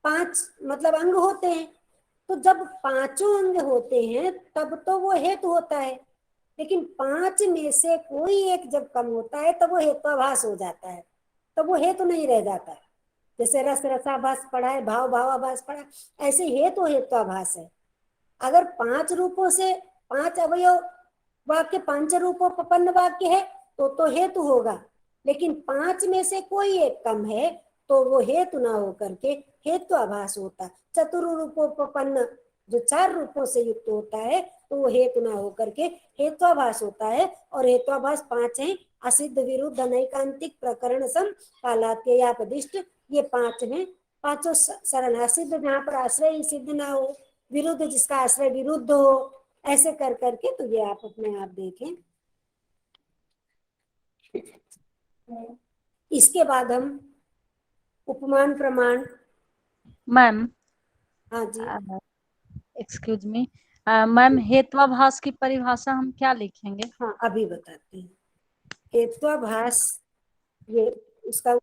[SPEAKER 2] 5 मतलब अंग होते हैं। तो जब 5 अंग होते हैं तब तो वो हेतु होता है, लेकिन 5 में से कोई एक जब कम होता है तब वो हेत्वाभास हो जाता है, तब वो हेतु नहीं रह जाता है। जैसे रस रसाभास पढ़ा है, भाव भावाभास पढ़ा, ऐसे हेतु हेत्वाभास है। अगर 5 रूपों से 5 अवयव वाक्य, 5 रूपों पपन्न वाक्य है तो हेतु होगा, लेकिन 5 में से कोई एक कम है तो वो हेतु ना होकर के हेत्वाभास होता। चतुर रूपोपन्न जो 4 रूपों से युक्त होता है तो वो हेतु ना होकर के हेत्वाभास होता है। और हेत्वाभास 5 है, असिद्ध, विरुद्ध, अनैकांतिक, प्रकरण सम, कालात्ययापदिष्ट, ये 5 हैं। पांचों सरल, असिद्ध जहां पर आश्रय ही सिद्ध ना हो, विरुद्ध जिसका आश्रय विरुद्ध हो, ऐसे कर करके तो ये आप अपने आप देखें। इसके बाद हम उपमान प्रमाण।
[SPEAKER 1] मैम,
[SPEAKER 2] हाँ जी,
[SPEAKER 1] एक्सक्यूज मी मैम, हेत्वाभास की परिभाषा हम क्या लिखेंगे?
[SPEAKER 2] हाँ अभी बताते हैं। हेत्वाभास, ये उसका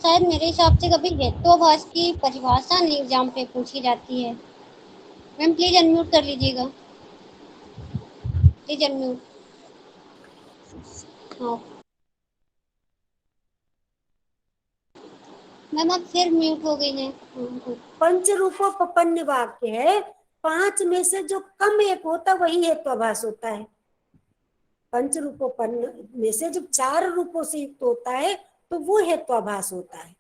[SPEAKER 3] शायद मेरे हिसाब से कभी हेत्वाभास की परिभाषा नहीं एग्जाम पे पूछी जाती है। मैम प्लीज अनम्यूट कर लीजिएगा, प्लीज अनम्यूट। हाँ मैम आप फिर म्यूट हो गई हैं।
[SPEAKER 2] पंच रूपोपन्न वाक्य है, 5 में से जो कम एक होता वही हेत्वाभास होता है। पंच रूपोपन्न में से जब 4 रूपों से युक्त होता है तो वो हेत्वाभास होता है,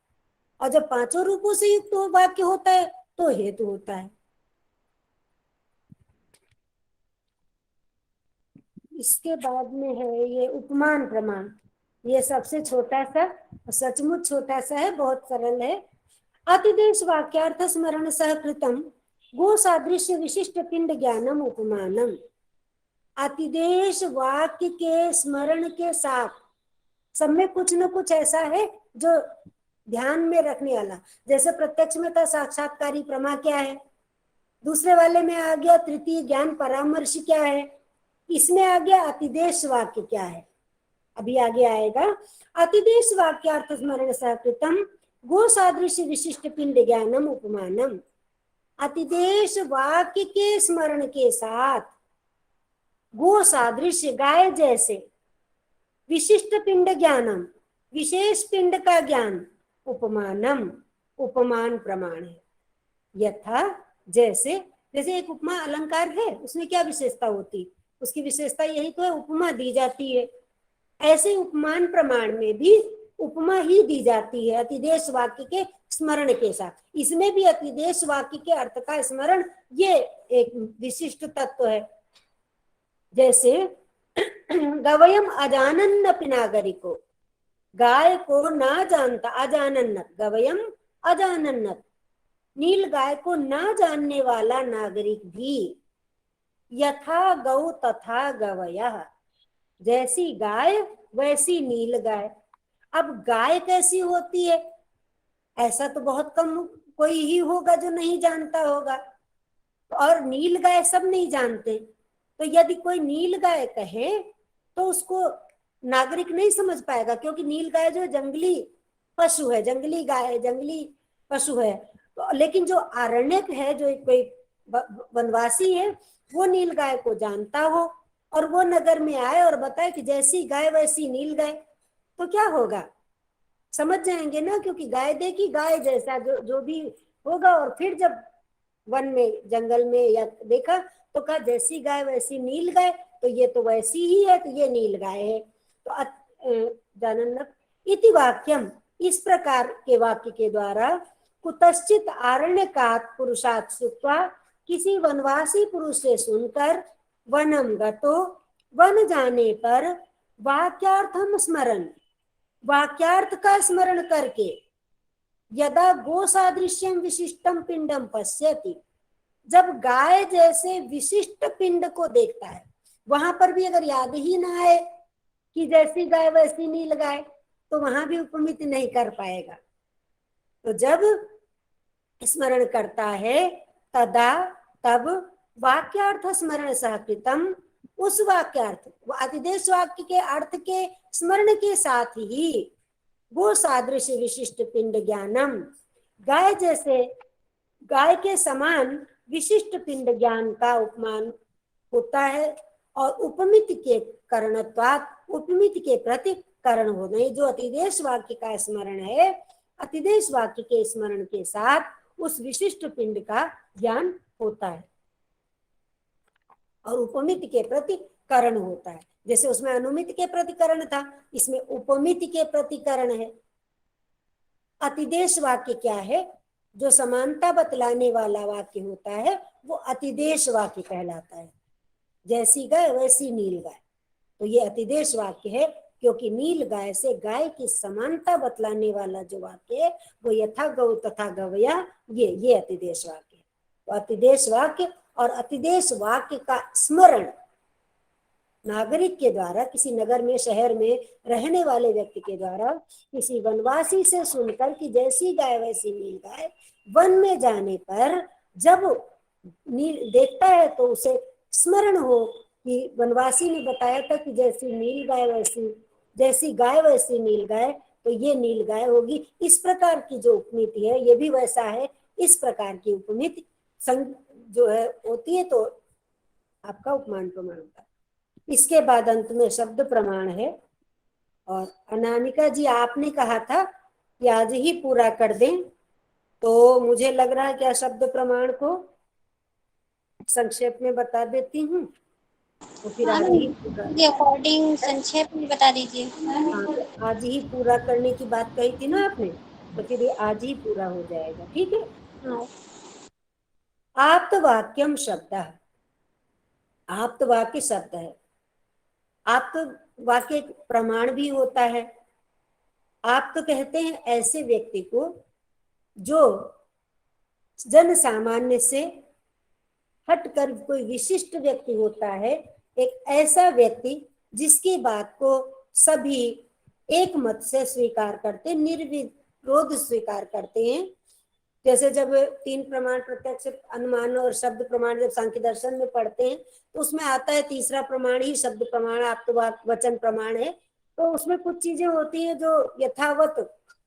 [SPEAKER 2] और जब 5 रूपों से युक्त वाक्य होता है तो हेतु होता है। इसके बाद में है ये उपमान प्रमाण। ये सबसे छोटा सा, सचमुच छोटा सा है, बहुत सरल है। अतिदेश वाक्यार्थ स्मरण सहकृतम गो सादृश्य विशिष्ट पिंड ज्ञानम उपमानम। अतिदेश वाक्य के स्मरण के साथ सब में कुछ न कुछ ऐसा है जो ध्यान में रखने वाला। जैसे प्रत्यक्ष में था साक्षात्कारी प्रमा क्या है, दूसरे वाले में आ गया तृतीय ज्ञान परामर्श क्या है, इसमें आ गया अतिदेश वाक्य क्या है, अभी आगे आएगा। अतिदेश वाक्यार्थ स्मरण सहकृतम गो सादृश्य विशिष्ट पिंड ज्ञानम उपमानम। अतिदेश वाक्य के स्मरण के साथ गो सादृश्य गाय जैसे, विशिष्ट पिंड ज्ञानम विशेष पिंड का ज्ञान, उपमानम उपमान प्रमाण है। यथा जैसे, जैसे एक उपमा अलंकार है, उसमें क्या विशेषता होती, उसकी विशेषता यही तो है, उपमा दी जाती है। ऐसे उपमान प्रमाण में भी उपमा ही दी जाती है अतिदेश वाक्य के स्मरण के साथ। इसमें भी अतिदेश वाक्य के अर्थ का स्मरण ये एक विशिष्ट तत्व है। जैसे गवयम अजानन्न पिनागरिको, गाय को ना जानता, अजानन्न गवयम अजानन्न, नील गाय को ना जानने वाला नागरिक भी, यथा गौ तथा गवयः, जैसी गाय वैसी नील गाय। अब गाय कैसी होती है, ऐसा तो बहुत कम कोई ही होगा जो नहीं जानता होगा, और नील गाय सब नहीं जानते। तो यदि कोई नील गाय कहे तो उसको नागरिक नहीं समझ पाएगा, क्योंकि नील गाय जो जंगली पशु है, जंगली गाय है, जंगली पशु है। तो लेकिन जो आरण्यक है, जो कोई वनवासी है, वो नील गाय को जानता हो और वो नगर में आए और बताए कि जैसी गाय वैसी नील गाय, तो क्या होगा, समझ जाएंगे ना, क्योंकि गाय देखी, गाय जैसा जो भी होगा। और फिर जब वन में जंगल में या देखा तो कहा जैसी गाय वैसी नील गाय, तो ये तो वैसी ही है, तो ये नील गाय है। तो जानन्न इति वाक्यम, इस प्रकार के वाक्य के द्वारा कुतश्चित आरण्यकात् पुरुषात् श्रुत्वा, किसी वनवासी पुरुष से सुनकर, वनम गतो, वन जाने पर, वाक्यार्थम स्मरण, वाक्यार्थ का स्मरण करके, यदा गो सादृश्यम विशिष्टम पिंडम पश्यति, जब गाय जैसे विशिष्ट पिंड को देखता है, वहां पर भी अगर याद ही ना आए कि जैसी गाय वैसी नील गाय, तो वहां भी उपमित नहीं कर पाएगा। तो जब स्मरण करता है तदा, तब वाक्यार्थ स्मरण सहकृतम, उस वाक्यार्थ अतिदेश वाक्य के अर्थ के स्मरण के साथ ही वो सादृश्य विशिष्ट पिंड ज्ञानम, गाय जैसे, गाय के समान विशिष्ट पिंड ज्ञान का उपमान होता है। और उपमित के करणत्वात्, उपमित के प्रति करण होना, जो अतिदेश वाक्य का स्मरण है, अतिदेश वाक्य के स्मरण के साथ उस विशिष्ट पिंड का ज्ञान होता है और उपमित के प्रति करण होता है। जैसे उसमें अनुमित के प्रतिकरण था, इसमें उपमित के प्रतिकरण है। अतिदेश वाक्य क्या है, जो समानता बतलाने वाला वाक्य होता है, वो अतिदेश वाक्य कहलाता है। जैसी गाय वैसी नील गाय, तो ये अतिदेश वाक्य है, क्योंकि नील गाय से गाय की समानता बतलाने वाला जो वाक्य है वो यथा गौ तथा गवया, ये अतिदेश वाक्य है। तो अतिदेश वाक्य और अतिदेश वाक्य का स्मरण नागरिक के द्वारा, किसी नगर में, शहर में रहने वाले व्यक्ति के द्वारा, किसी वनवासी से सुनकर कि जैसी गाय वैसी नील गाय, वन में जाने पर जब नील देखता है तो उसे स्मरण हो कि वनवासी ने बताया था कि जैसी नील गाय वैसी, जैसी गाय वैसी नील गाय, तो ये नील गाय होगी। इस प्रकार की जो उपमिति है ये भी वैसा है, इस प्रकार की उपमिति जो है होती है, तो आपका उपमान प्रमाण होता है। इसके बाद अंत में शब्द प्रमाण है। और अनामिका जी, आपने कहा था कि आज ही पूरा कर दें, तो मुझे लग रहा है क्या शब्द प्रमाण को संक्षेप में बता देती हूँ, तो फिर आज ही पूरा,
[SPEAKER 3] अकॉर्डिंग संक्षेप में बता दीजिए।
[SPEAKER 2] हाँ, तो आज ही पूरा करने की बात कही थी ना आपने, तो फिर ये आज ही पूरा हो जाएगा, ठीक है।
[SPEAKER 3] हाँ।
[SPEAKER 2] आप्तवाक्यम शब्द, आप्तवाक्य शब्द है। आप्तवाक्य प्रमाण भी होता है। आप तो कहते हैं ऐसे व्यक्ति को जो जन सामान्य से हटकर कोई विशिष्ट व्यक्ति होता है, एक ऐसा व्यक्ति जिसकी बात को सभी एक मत से स्वीकार करते, निर्विरोध स्वीकार करते हैं, जैसे जब 3 प्रमाण प्रत्यक्ष अनुमान और शब्द प्रमाण जब सांख्य दर्शन में पढ़ते हैं तो उसमें आता है तीसरा प्रमाण ही शब्द प्रमाण, आप्तवाक वचन प्रमाण है। तो उसमें कुछ चीजें होती है जो यथावत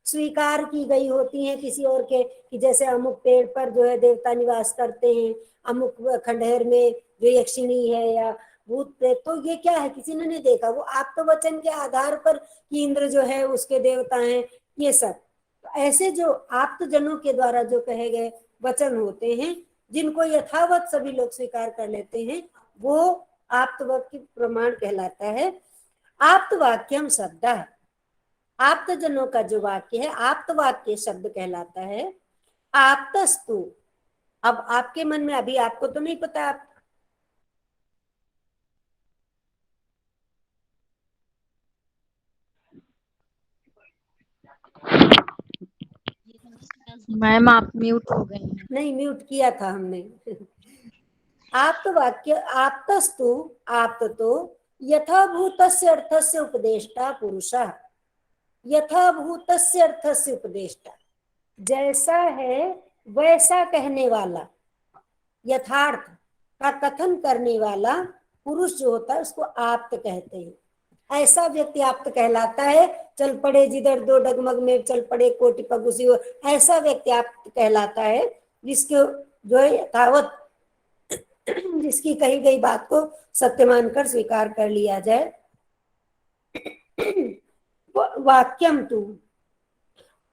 [SPEAKER 2] स्वीकार की गई होती हैं किसी और के, कि जैसे अमुक पेड़ पर जो है देवता निवास करते हैं, अमुक खंडहर में जो यक्षिणी है या भूत प्रेत, तो ये क्या है किसी ने नहीं देखा, वो आप्त वचन के आधार पर कि इंद्र जो है उसके देवता हैं, ये सब ऐसे जो आप्त जनों के द्वारा जो कहे गए वचन होते हैं जिनको यथावत सभी लोग स्वीकार कर लेते हैं, वो आप्तवाक्य प्रमाण कहलाता है। आप्तवाक्यम शब्द, आप्त जनों का जो वाक्य है आप्तवाक्य शब्द कहलाता है। आप्तस्तु, अब आपके मन में, अभी आपको तो नहीं पता, आप
[SPEAKER 1] मैम आप म्यूट हो गई हैं।
[SPEAKER 2] नहीं, म्यूट किया था हमने। आप्त वाक्य, आप्तस्तु, आप्त तो यथाभूतस्य अर्थस्य उपदेष्टा पुरुषः, यथाभूतस्य अर्थस्य उपदेष्टा, जैसा है वैसा कहने वाला, यथार्थ का कथन करने वाला पुरुष जो होता है उसको आप्त कहते हैं। ऐसा व्यक्ति आप्त कहलाता है। चल पड़े जिधर दो डगमग में चल पड़े कोटि पगुसी हो, ऐसा व्यक्ति आप्त कहलाता है जिसके जो है यथावत जिसकी कही गई बात को सत्य मानकर स्वीकार कर लिया जाए। वाक्यम तु,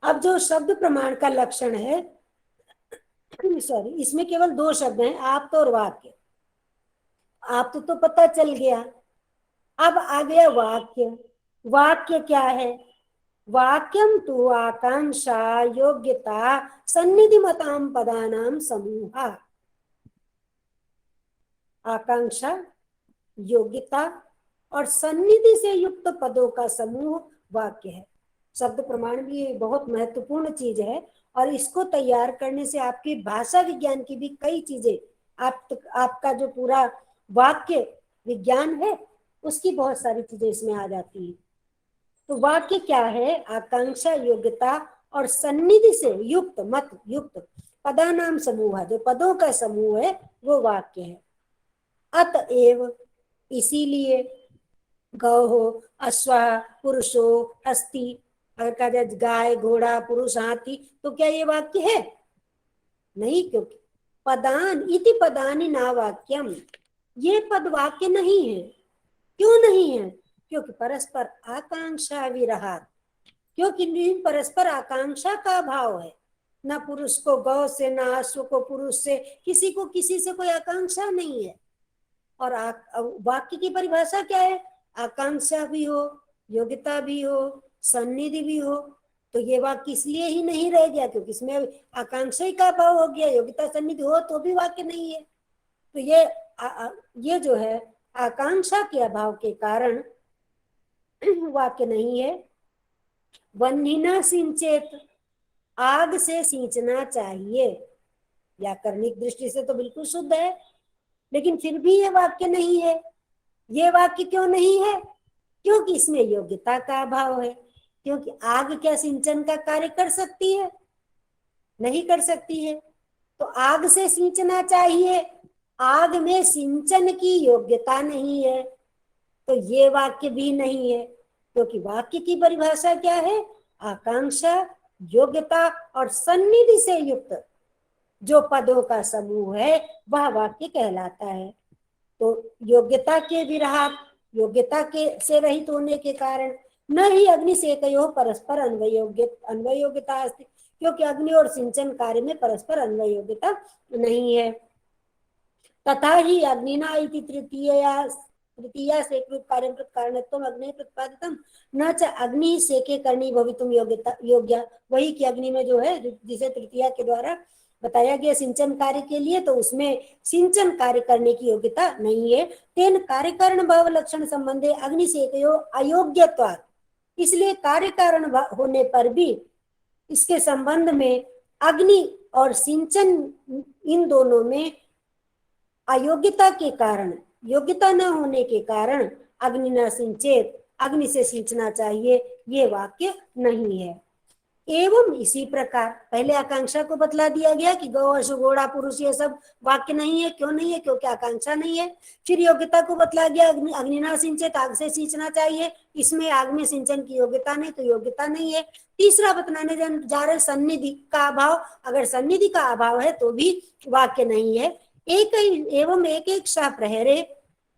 [SPEAKER 2] अब जो शब्द प्रमाण का लक्षण है, सॉरी, इसमें केवल 2 शब्द हैं, आप्त और वाक्य। आप्त तो पता चल गया, अब आ गया वाक्य। वाक्य क्या है? वाक्यम तु आकांक्षा योग्यता सन्निधि मताम पदानाम समूह। आकांक्षा, योग्यता और सन्निधि से युक्त पदों का समूह वाक्य है। शब्द प्रमाण भी बहुत महत्वपूर्ण चीज है और इसको तैयार करने से आपकी भाषा विज्ञान की भी कई चीजें, आपका जो पूरा वाक्य विज्ञान है उसकी बहुत सारी चीजें इसमें आ जाती है। तो वाक्य क्या है? आकांक्षा, योग्यता और सन्निधि से युक्त, मत युक्त पदानाम समूह, जो पदों का समूह है वो वाक्य है। अतएव, इसीलिए, गौ हो, अश्व, पुरुषो, हस्ती, अगर कहा जाए गाय, घोड़ा, पुरुष, हाथी, तो क्या ये वाक्य है? नहीं, क्योंकि पदान इति पदानि ना वाक्यम, ये पद वाक्य नहीं है। क्यों नहीं है? क्योंकि परस्पर आकांक्षा विरहात, क्योंकि परस्पर आकांक्षा का अभाव है। ना पुरुष को गौ से, ना अश्व को पुरुष से, किसी को किसी से कोई आकांक्षा नहीं है। और वाक्य की परिभाषा क्या है? आकांक्षा भी हो, योग्यता भी हो, सन्निधि भी हो। तो ये वाक्य इसलिए ही नहीं रह गया क्योंकि इसमें आकांक्षा का अभाव हो गया। योग्यता सन्निधि हो तो भी वाक्य नहीं है। तो ये जो है आकांक्षा के अभाव के कारण वाक्य नहीं है। वह्निना सिंचेत, आग से सींचना चाहिए, व्याकरणिक दृष्टि से तो बिल्कुल शुद्ध है, लेकिन फिर भी ये वाक्य नहीं है। ये वाक्य क्यों नहीं है? क्योंकि इसमें योग्यता का अभाव है। क्योंकि आग क्या सिंचन का कार्य कर सकती है? नहीं कर सकती है। तो आग से सींचना चाहिए, आग में सिंचन की योग्यता नहीं है, तो ये वाक्य भी नहीं है। क्योंकि वाक्य की परिभाषा क्या है? आकांक्षा, योग्यता और सन्निधि से युक्त जो पदों का समूह है वह वाक्य कहलाता है। तो योग्यता के विरहात, योग्यता के से रहित होने के कारण न ही अग्नि से कयो परस्पर अन्वय योग्यता अस्ति, क्योंकि अग्नि और सिंचन कार्य में परस्पर अन्वय योग्यता नहीं है। तथा ही अग्निना इति तृतीया से कृत कार्यं कृत कारणत्वम अग्नि प्रतिपादितम न च अग्नि सेके करणी भवितुम योग्यता योग्य, वही कि अग्नि में जो है जिसे तृतीया के द्वारा बताया गया सिंचन कार्य के लिए, तो उसमें सिंचन कार्य करने की योग्यता नहीं है। तेन कार्य कारण भाव लक्षण संबंधे अग्नि सेकयो अयोग्यत्वात्, इसलिए कार्य कारण होने पर भी इसके संबंध में अग्नि और सिंचन इन दोनों में अयोग्यता के कारण, योग्यता न होने के कारण अग्नि न सिंचेत, अग्नि से सींचना चाहिए, ये वाक्य नहीं है। एवं इसी प्रकार पहले आकांक्षा को बतला दिया गया कि गौ अश्व घोड़ा पुरुष ये सब वाक्य नहीं है। क्यों नहीं है? क्योंकि आकांक्षा नहीं है। फिर योग्यता को बतला गया, अग्निना सिंचित, आग से सींचना चाहिए, इसमें आग में सिंचन की योग्यता नहीं, तो योग्यता नहीं है। तीसरा बतलाने जा रहे सन्निधि का अभाव, अगर सन्निधि का अभाव है तो भी वाक्य नहीं है। एक एवं एक एक शाह प्रहरे,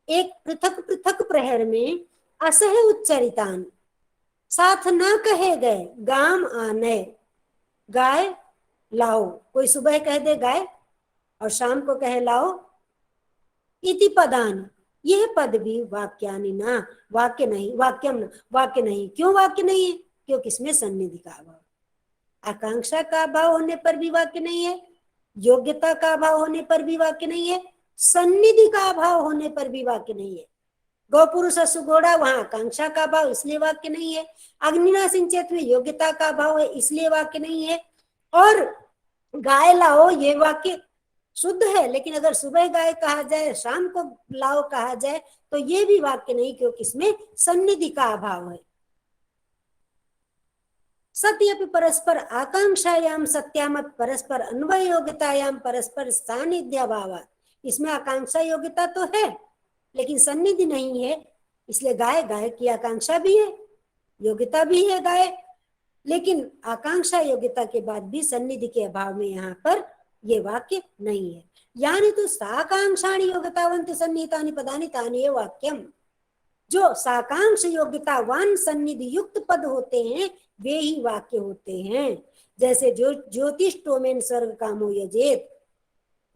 [SPEAKER 2] एक पृथक पृथक प्रहर में असह उच्चरितान, साथ न कहे गए गाम आने, गाय लाओ। कोई सुबह कह दे गाय और शाम को कहे लाओ, इति पदान, यह पद भी वाक्यानि ना, वाक्य नहीं, वाक्यम न, वाक्य नहीं। क्यों वाक्य नहीं है? क्योंकि इसमें सन्निधि का अभाव, आकांक्षा का अभाव होने पर भी वाक्य नहीं है, योग्यता का अभाव होने पर भी वाक्य नहीं है, सन्निधि का अभाव होने पर भी वाक्य नहीं है। गौ पुरुष अश्व घोड़ा, वहां आकांक्षा का अभाव, इसलिए वाक्य नहीं है। अग्निना सिंचित में योग्यता का अभाव है, इसलिए वाक्य नहीं है। और गाय लाओ ये वाक्य शुद्ध है, लेकिन अगर सुबह गाय कहा जाए, शाम को लाओ कहा जाए, तो ये भी वाक्य नहीं, क्योंकि इसमें सन्निधि का अभाव है। सत्यपि परस्पर आकांक्षायाम सत्यामत परस्पर अन्वय योग्यतायाम परस्पर सानिध्य अभाव, इसमें आकांक्षा योग्यता तो है लेकिन सन्निधि नहीं है, इसलिए गाय, गाय की आकांक्षा भी है, योग्यता भी है गाय, लेकिन आकांक्षा योग्यता के बाद भी सन्निधि के अभाव में यहाँ पर ये वाक्य नहीं है। यानी तो साकांक्षाणी योग्यतावंत सन्निहितानि पदानि तानि वाक्यम, जो साकांक्ष योग्यतावान सन्निधि युक्त पद होते हैं वे ही वाक्य होते हैं। जैसे जो ज्योतिष्टोमेन स्वर्ग कामो यजेत,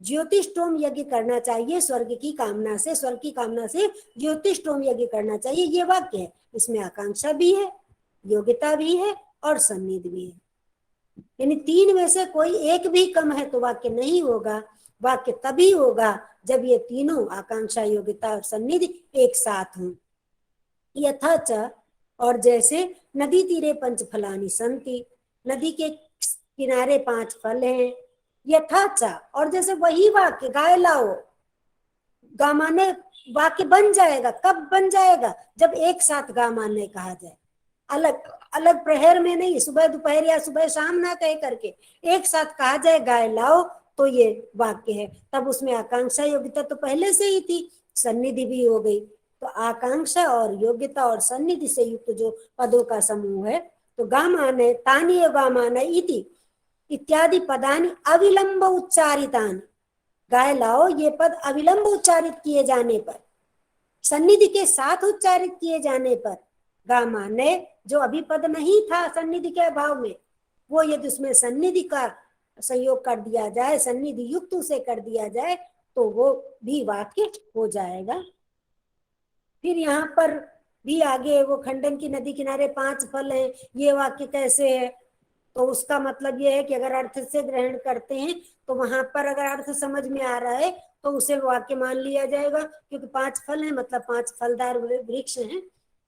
[SPEAKER 2] ज्योतिष्टोम यज्ञ करना चाहिए स्वर्ग की कामना से, स्वर्ग की कामना से ज्योतिष्टोम यज्ञ करना चाहिए, ये वाक्य है। इसमें आकांक्षा भी है, योग्यता भी है और सन्निधि भी है। यानी तीन में से कोई एक भी कम है तो वाक्य नहीं होगा। वाक्य तभी होगा जब ये तीनों आकांक्षा, योग्यता और सन्निधि एक साथ हों। यथा च, और जैसे नदी तीरे पंच फलानि संति, नदी के किनारे 5 फल हैं। यथा च, और जैसे वही वाक्य गाय लाओ गा माने वाक्य बन जाएगा। कब बन जाएगा? जब एक साथ गा माने कहा जाए, अलग अलग प्रहर में नहीं, सुबह दोपहर या सुबह शाम ना कह करके एक साथ कहा जाए गाय लाओ, तो ये वाक्य है। तब उसमें आकांक्षा योग्यता तो पहले से ही थी, सन्निधि भी हो गई। तो आकांक्षा और योग्यता और सन्निधि से युक्त जो पदों का समूह है, तो गामाने, तानीय गामाने इति इत्यादि पदानि अविलंब उच्चारितानि, गाय लाओ ये पद अविलंब उच्चारित किए जाने पर, सन्निधि के साथ उच्चारित किए जाने पर, गामाने जो अभी पद नहीं था सन्निधि के अभाव में, वो यदि उसमें सन्निधि का संयोग कर दिया जाए, सन्निधि युक्त उसे कर दिया जाए, तो वो भी वाक्य हो जाएगा। फिर यहाँ पर भी आगे वो खंडन की नदी किनारे 5 फल हैं, ये वाक्य कैसे है? तो उसका मतलब ये है कि अगर अर्थ से ग्रहण करते हैं तो वहां पर अगर अर्थ समझ में आ रहा है तो उसे वाक्य मान लिया जाएगा, क्योंकि 5 फल है मतलब 5 फलदार वृक्ष हैं।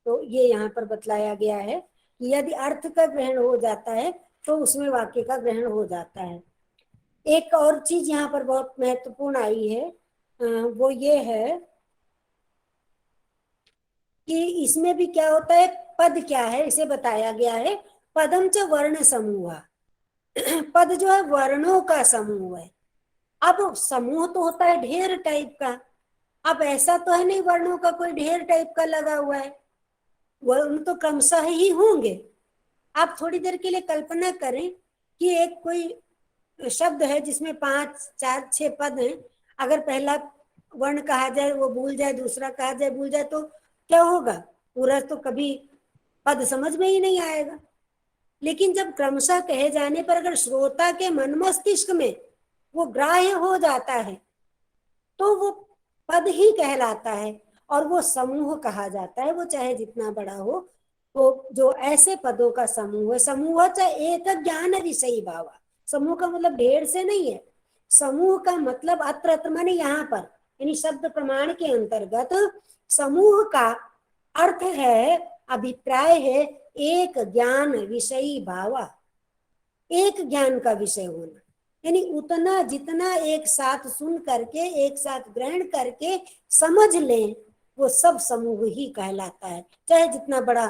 [SPEAKER 2] तो ये यहाँ पर बतलाया गया है कि यदि अर्थ का ग्रहण हो जाता है तो उसमें वाक्य का ग्रहण हो जाता है। एक और चीज यहाँ पर बहुत महत्वपूर्ण आई है, वो ये है कि इसमें भी क्या होता है, पद क्या है इसे बताया गया है। पदम च वर्ण समूह, पद जो है वर्णों का समूह है। अब समूह तो होता है ढेर टाइप का, अब ऐसा तो है नहीं वर्णों का कोई ढेर टाइप का लगा हुआ है, वर्ण तो क्रमशः ही होंगे। आप थोड़ी देर के लिए कल्पना करें कि एक कोई शब्द है जिसमें 5, 4, 6 पद हैं, अगर पहला वर्ण कहा जाए वो भूल जाए, दूसरा कहा जाए भूल जाए, तो क्या होगा? पूरा तो कभी पद समझ में ही नहीं आएगा। लेकिन जब क्रमशः कहे जाने पर अगर श्रोता के मन मस्तिष्क में वो ग्राह्य हो जाता है तो वो पद ही कहलाता है और वो समूह कहा जाता है, वो चाहे जितना बड़ा हो। तो जो ऐसे पदों का समूह है, समूह चाहे एक ज्ञान विषयी भावा, समूह का मतलब ढेर से नहीं है, समूह का मतलब अत्र माने यहाँ पर, यानी शब्द प्रमाण के अंतर्गत समूह का अर्थ है, अभिप्राय है एक ज्ञान विषयी भावा, एक ज्ञान का विषय होना, यानी उतना जितना एक साथ सुन करके एक साथ ग्रहण करके समझ लें वो सब समूह ही कहलाता है, चाहे जितना बड़ा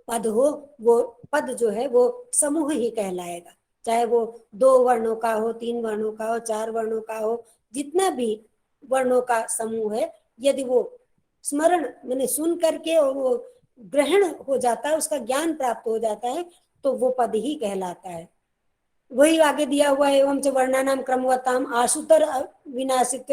[SPEAKER 2] पद हो, वो पद जो है वो समूह ही कहलाएगा, चाहे वो 2 वर्णों का हो, 3 वर्णों का हो, 4 वर्णों का हो, जितना भी वर्णों का समूह है, यदि वो स्मरण मैंने सुन करके और वो ग्रहण हो जाता है, उसका ज्ञान प्राप्त हो जाता है, तो वो पद ही कहलाता है। वही आगे दिया हुआ है, एवं च वर्णानाम क्रमवताम आशुतर विनाशित,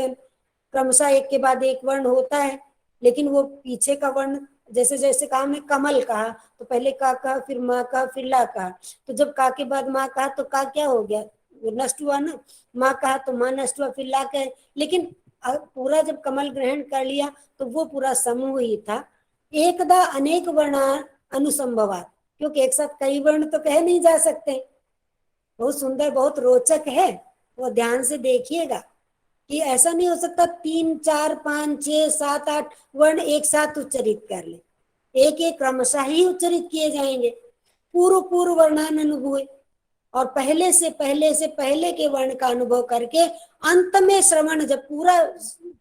[SPEAKER 2] क्रमशः एक के बाद एक वर्ण होता है, लेकिन वो पीछे का वर्ण, जैसे जैसे कहा हमने कमल कहा, तो पहले का कहा, फिर माँ कहा, फिर ला कहा, तो जब का के बाद माँ कहा तो का क्या हो गया, वो नष्ट हुआ ना, माँ कहा तो माँ नष्ट हुआ, फिर ला कहे, लेकिन पूरा जब कमल ग्रहण कर लिया तो वो पूरा समूह ही था। एकदा अनेक वर्ण अनुसंभवात, क्योंकि एक साथ कई वर्ण तो कह नहीं जा सकते। बहुत सुंदर, बहुत रोचक है, वो ध्यान से देखिएगा कि ऐसा नहीं हो सकता 3 4 5 6 7 8 वर्ण एक साथ उच्चरित कर ले, एक एक क्रमशः ही उच्चरित किए जाएंगे। पूर्व पूर्व वर्णान अनुभव, और पहले के वर्ण का अनुभव करके अंत में श्रवण, जब पूरा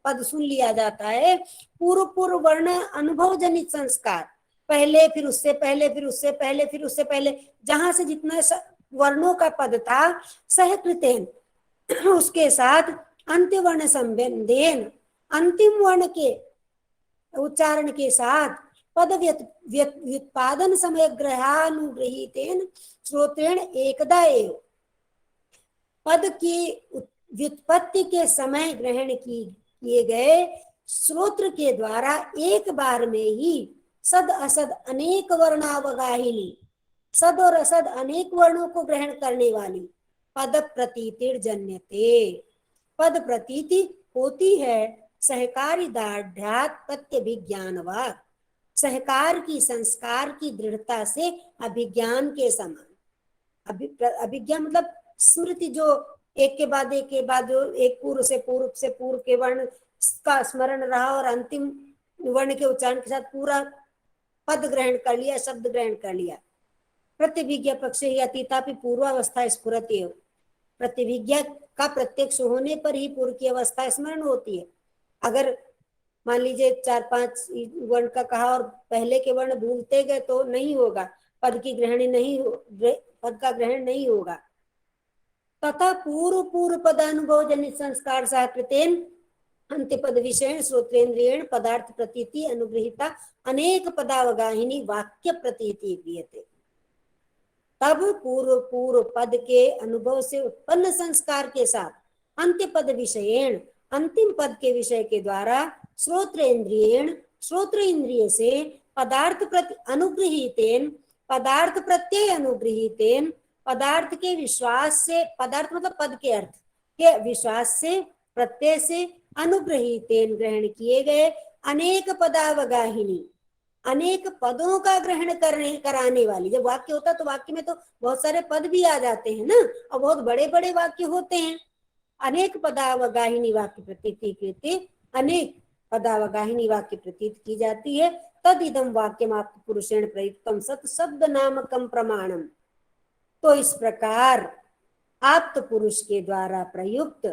[SPEAKER 2] पद सुन लिया जाता है, पूर्व पूर्व वर्ण अनुभव जनित संस्कार, पहले फिर उससे पहले फिर उससे पहले फिर उससे पहले, जहां से जितना वर्णों का पद था, सहकृतेन, उसके साथ अंतिम वर्ण संबंधेन, अंतिम वर्ण के उच्चारण के साथ पद व्युत्पादन समय ग्रहानुग्रहीतेन श्रोत्रेण एकदा एव, पद की व्युत्पत्ति के समय ग्रहण किए गए श्रोत्र के द्वारा एक बार में ही सद असद अनेक वर्णावगाहिनी, सद और असद अनेक वर्णों को ग्रहण करने वाली पद प्रतीतिर जन्यते, पद प्रतीति होती है सहकारी दाढ़ प्रत्यभिज्ञानवाद, सहकार की संस्कार की दृढ़ता से अभिज्ञान के समान। अभिज्ञान मतलब स्मृति, जो एक के बाद जो एक पूर्व से पूर्व के वर्ण का स्मरण रहा और अंतिम वर्ण के उच्चारण के साथ पूरा पद ग्रहण कर लिया, शब्द ग्रहण कर लिया। प्रतिभिज्ञा पक्ष ही अतीतापि पूर्वावस्था स्फुरति है, प्रतिभिज्ञा का प्रत्यक्ष होने पर ही पूर्व की अवस्था स्मरण होती है। अगर मान लीजिए 4 5 वर्ण का कहा और पहले के वर्ण भूलते गए तो नहीं होगा, पद की ग्रहण नहीं पद का ग्रहण नहीं होगा। तथा पूर्व पूर्व पदानुभव जनित संस्कार सहकृतेन अंत्यपद विषय श्रोत्रेन्द्रियण पदार्थ प्रतीति अनुग्रहिता अनेक पदावगाहिनी वाक्य प्रतीति क्रियते, तब पूर्व पूर्व पद के अनुभव से उत्पन्न संस्कार के साथ अंत्य पद विषयेण, अंतिम पद के विषय के द्वारा श्रोत्रेन्द्रियेण, श्रोत्र इंद्रिय से पदार्थ प्रति अनुग्रहीतेन, पदार्थ प्रत्यय अनुग्रहीतेन, पदार्थ के विश्वास से, पदार्थ मतलब पद के अर्थ के विश्वास से, प्रत्यय से, अनुग्रहीतेन ग्रहण किए गए अनेक पदावगाहिनी, अनेक पदों का ग्रहण कराने वाली। जब वाक्य होता तो वाक्य में तो बहुत सारे पद भी आ जाते हैं ना, और बहुत बड़े बड़े वाक्य होते हैं। अनेक पदावगाहिनी वाक्य प्रतीति कृति, अनेक पदावगाहिनी वाक्य प्रतीत की जाती है। तद इदम वाक्यमाप्त पुरुषेण प्रयुक्तम सत शब्द नामकम प्रमाणम, तो इस प्रकार आप्त पुरुष के द्वारा प्रयुक्त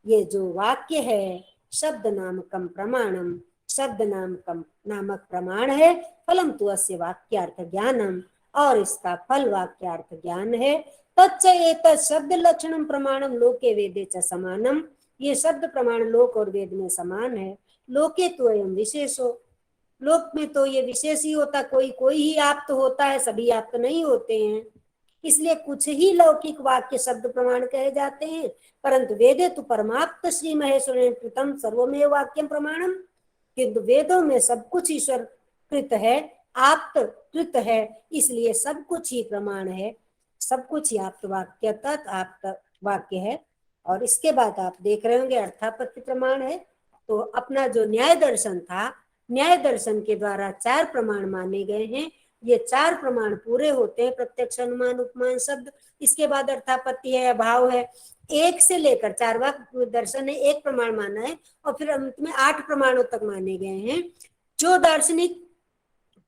[SPEAKER 2] ये जो वाक्य है शब्द नामकम प्रमाणम, शब्द नामक प्रमाण है। फलम तु अस्य वाक्यार्थ ज्ञानम, और इसका फल वाक्यार्थ ज्ञान है। तच्च एतत् शब्द लक्षणम प्रमाणम लोके वेदे च समानम, ये शब्द प्रमाण लोक और वेद में समान है। लोके तो अयम विशेषो, लोक में तो ये विशेष ही होता, कोई कोई ही आप्त होता है, सभी आप्त नहीं होते हैं। इसलिए कुछ ही लौकिक वाक्य शब्द प्रमाण कहे जाते हैं, परंतु वेदे तो परमाप्त श्री महेश्वरेण कृतम सर्वमेव वाक्यम प्रमाणम, किंतु वेदों में सब कुछ ईश्वर कृत है, आप्त कृत है, इसलिए सब कुछ ही प्रमाण है, सब कुछ ही आप्त वाक्य तत् आप्त वाक्य है। और इसके बाद आप देख रहे होंगे अर्थापत्ति प्रमाण है। तो अपना जो न्याय दर्शन था, न्याय दर्शन के द्वारा 4 प्रमाण माने गए हैं। ये 4 प्रमाण पूरे होते हैं, प्रत्यक्ष अनुमान उपमान शब्द, इसके बाद अर्थापत्ति है, अभाव है। 1 से लेकर 4 वाक्य दर्शन है, 1 प्रमाण माना है, और फिर अंत में 8 प्रमाणों तक माने गए हैं। जो दार्शनिक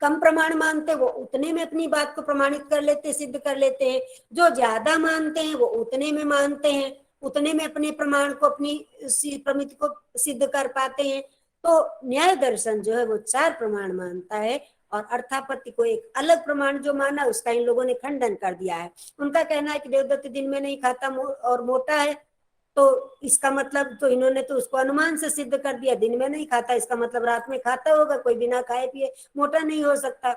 [SPEAKER 2] कम प्रमाण मानते वो उतने में अपनी बात को प्रमाणित कर लेते, सिद्ध कर लेते हैं। जो ज्यादा मानते हैं वो उतने में मानते हैं, उतने में अपने प्रमाण को, अपनी प्रमिति को सिद्ध कर पाते हैं। तो न्याय दर्शन जो है वो 4 प्रमाण मानता है, और अर्थापत्ति को एक अलग प्रमाण जो माना उसका इन लोगों ने खंडन कर दिया है। उनका कहना है कि देवदत्त दिन में नहीं खाता और मोटा है, तो इसका मतलब तो इन्होंने तो उसको अनुमान से सिद्ध कर दिया, दिन में नहीं खाता इसका मतलब रात में खाता होगा, कोई बिना खाए पिए मोटा नहीं हो सकता।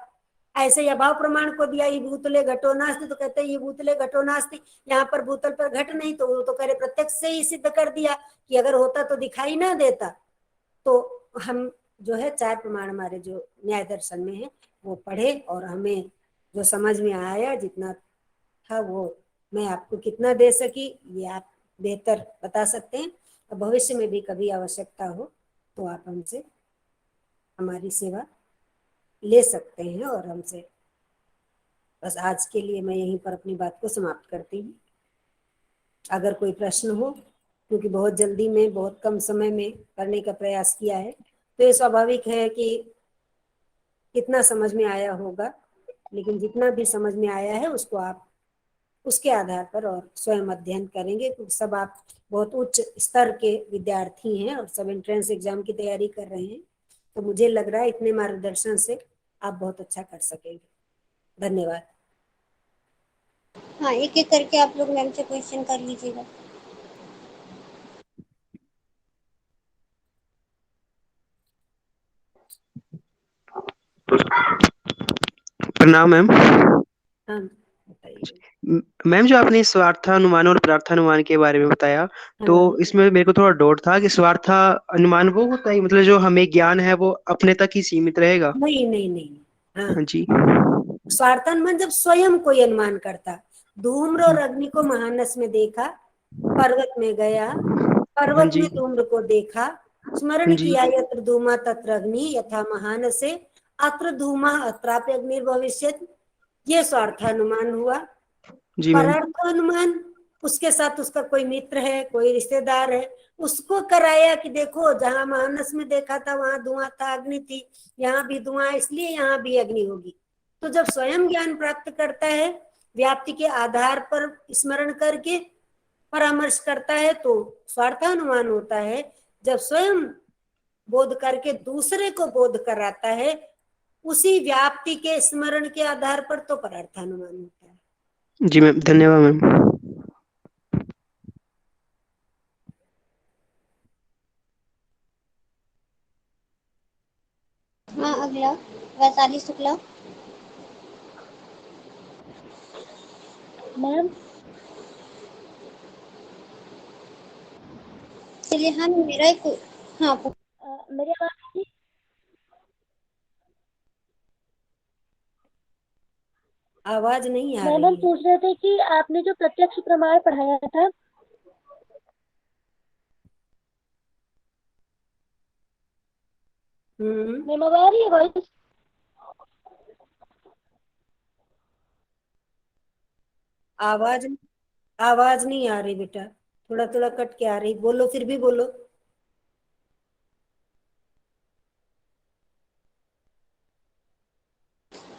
[SPEAKER 2] ऐसे ही अभाव प्रमाण को दिया, ये भूतले घटो नास्ति, तो कहते हैं ये भूतले घटो नास्ति, यहाँ पर भूतल पर घट नहीं, तो वो तो कह रहे प्रत्यक्ष से ही सिद्ध कर दिया कि अगर होता तो दिखाई ना देता। तो हम जो है चार प्रमाण हमारे जो न्याय दर्शन में है वो पढ़े और हमें जो समझ में आया जितना था वो मैं आपको कितना दे सकी ये आप बेहतर बता सकते हैं। और भविष्य में भी कभी आवश्यकता हो तो आप हमसे हमारी सेवा ले सकते हैं। और हमसे बस आज के लिए मैं यहीं पर अपनी बात को समाप्त करती हूँ। अगर कोई प्रश्न हो, क्योंकि बहुत जल्दी में बहुत कम समय में करने का प्रयास किया है, तो ये स्वाभाविक है कि कितना समझ में आया होगा, लेकिन जितना भी समझ में आया है उसको आप उसके आधार पर और स्वयं अध्ययन करेंगे, क्योंकि सब आप बहुत उच्च स्तर के विद्यार्थी हैं और सब एंट्रेंस एग्जाम की तैयारी कर रहे हैं, तो मुझे लग रहा है इतने मार्गदर्शन से आप बहुत अच्छा कर सकेंगे। धन्यवाद।
[SPEAKER 3] हाँ, एक एक करके आप लोग मैम से क्वेश्चन कर लीजिएगा।
[SPEAKER 4] प्रणाम मैम।
[SPEAKER 2] हाँ बताइए।
[SPEAKER 4] मैम जो आपने स्वार्थानुमान और परार्थानुमान के बारे में बताया, तो
[SPEAKER 2] हाँ
[SPEAKER 4] इसमें मेरे को थोड़ा डाउट था कि स्वार्थानुमान वो होता है मतलब जो हमें ज्ञान है वो अपने तक ही सीमित रहेगा।
[SPEAKER 2] नहीं नहीं नहीं, हाँ
[SPEAKER 4] हाँ जी।
[SPEAKER 2] स्वार्थानुमान जब स्वयं कोई अनुमान करता, धूम्र और अग्नि को महानस में देखा, पर्वत में गया,
[SPEAKER 4] हाँ
[SPEAKER 2] पर्वत
[SPEAKER 4] जी।
[SPEAKER 2] में धूम्र को देखा, स्मरण
[SPEAKER 4] हाँ जी।
[SPEAKER 2] किया यत्र धूमा तत्र अग्नि यथा महानसे, अत्र धूमा अत्रापि अग्निर्भविष्यति, ये स्वार्थानुमान हुआ।
[SPEAKER 4] जी मैम।
[SPEAKER 2] परार्थानुमान उसके साथ उसका कोई मित्र है, कोई रिश्तेदार है, उसको कराया कि देखो जहां मानस में देखा था वहां धुआं था, अग्नि थी, यहाँ भी धुआं इसलिए यहाँ भी अग्नि होगी। तो जब स्वयं ज्ञान प्राप्त करता है, व्याप्ति के आधार पर स्मरण करके परामर्श करता है, तो स्वार्थानुमान होता है। जब स्वयं बोध करके दूसरे को बोध कराता है, उसी व्याप्ति के स्मरण के आधार पर, तो परार्थानुमान होता है।
[SPEAKER 4] जी मैम, धन्यवाद मैम।
[SPEAKER 3] हाँ, अगला वैशाली शुक्ला।
[SPEAKER 1] मैम
[SPEAKER 3] चलिए, हाँ मेरा एक हाँ
[SPEAKER 1] मेरी आवाज आ रही है?
[SPEAKER 2] आवाज नहीं आ
[SPEAKER 1] मैम
[SPEAKER 2] रही
[SPEAKER 1] हम
[SPEAKER 2] है।
[SPEAKER 1] पूछ रहे थे कि आपने जो प्रत्यक्ष प्रमाण पढ़ाया था, मैम अब आ रही है वॉइस?
[SPEAKER 2] आवाज आवाज नहीं आ रही बेटा, थोड़ा थोड़ा कट के आ रही, बोलो फिर भी बोलो।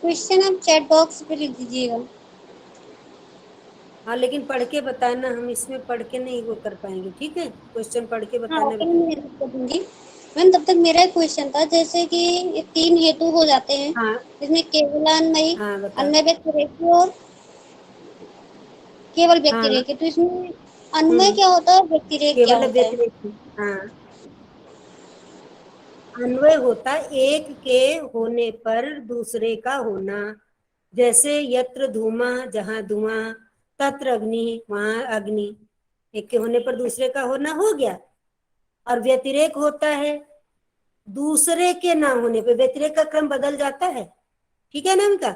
[SPEAKER 3] क्वेश्चन आप चैट बॉक्स पे लिख दीजिएगा।
[SPEAKER 2] हाँ लेकिन पढ़ के बताना, हम इसमें पढ़ के नहीं वो कर पाएंगे, ठीक है? क्वेश्चन पढ़ के
[SPEAKER 3] हाँ,
[SPEAKER 2] बताना
[SPEAKER 3] ओके
[SPEAKER 2] बेटा।
[SPEAKER 3] मैं हेल्प कर दूंगी। मैम तब तक मेरा एक क्वेश्चन था, जैसे कि ये 3 हेतु हो जाते हैं,
[SPEAKER 2] हाँ
[SPEAKER 3] इसमें केवलान्वयी,
[SPEAKER 2] हाँ बताओ।
[SPEAKER 3] अन्वय व्यतिरेकी और केवल
[SPEAKER 2] हाँ
[SPEAKER 3] व्यतिरेकी। तो इसमें अन्वय क्या होता है और व्यतिरेक क्या
[SPEAKER 2] केवल
[SPEAKER 3] होता है?
[SPEAKER 2] व्यतिरेक। हाँ, अन्वय होता एक के होने पर दूसरे का होना, जैसे यत्र धूमा जहां धुआं, तत्र अग्नि वहां अग्नि, एक के होने पर दूसरे का होना हो गया। और व्यतिरेक होता है दूसरे के ना होने पर, व्यतिरेक का क्रम बदल जाता है, ठीक है ना इनका?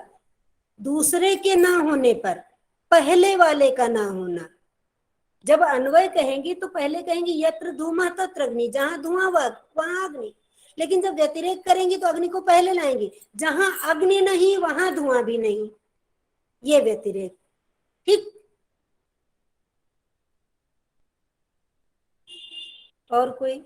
[SPEAKER 2] दूसरे के ना होने पर पहले वाले का ना होना। जब अन्वय कहेंगी तो पहले कहेंगी यत्र धूमा तत्र अग्नि, जहां धुआं वहां अग्नि। लेकिन जब व्यतिरेक करेंगी तो अग्नि को पहले लाएंगी, जहां अग्नि नहीं वहां धुआं भी नहीं, ये व्यतिरेक। ठीक, और कोई?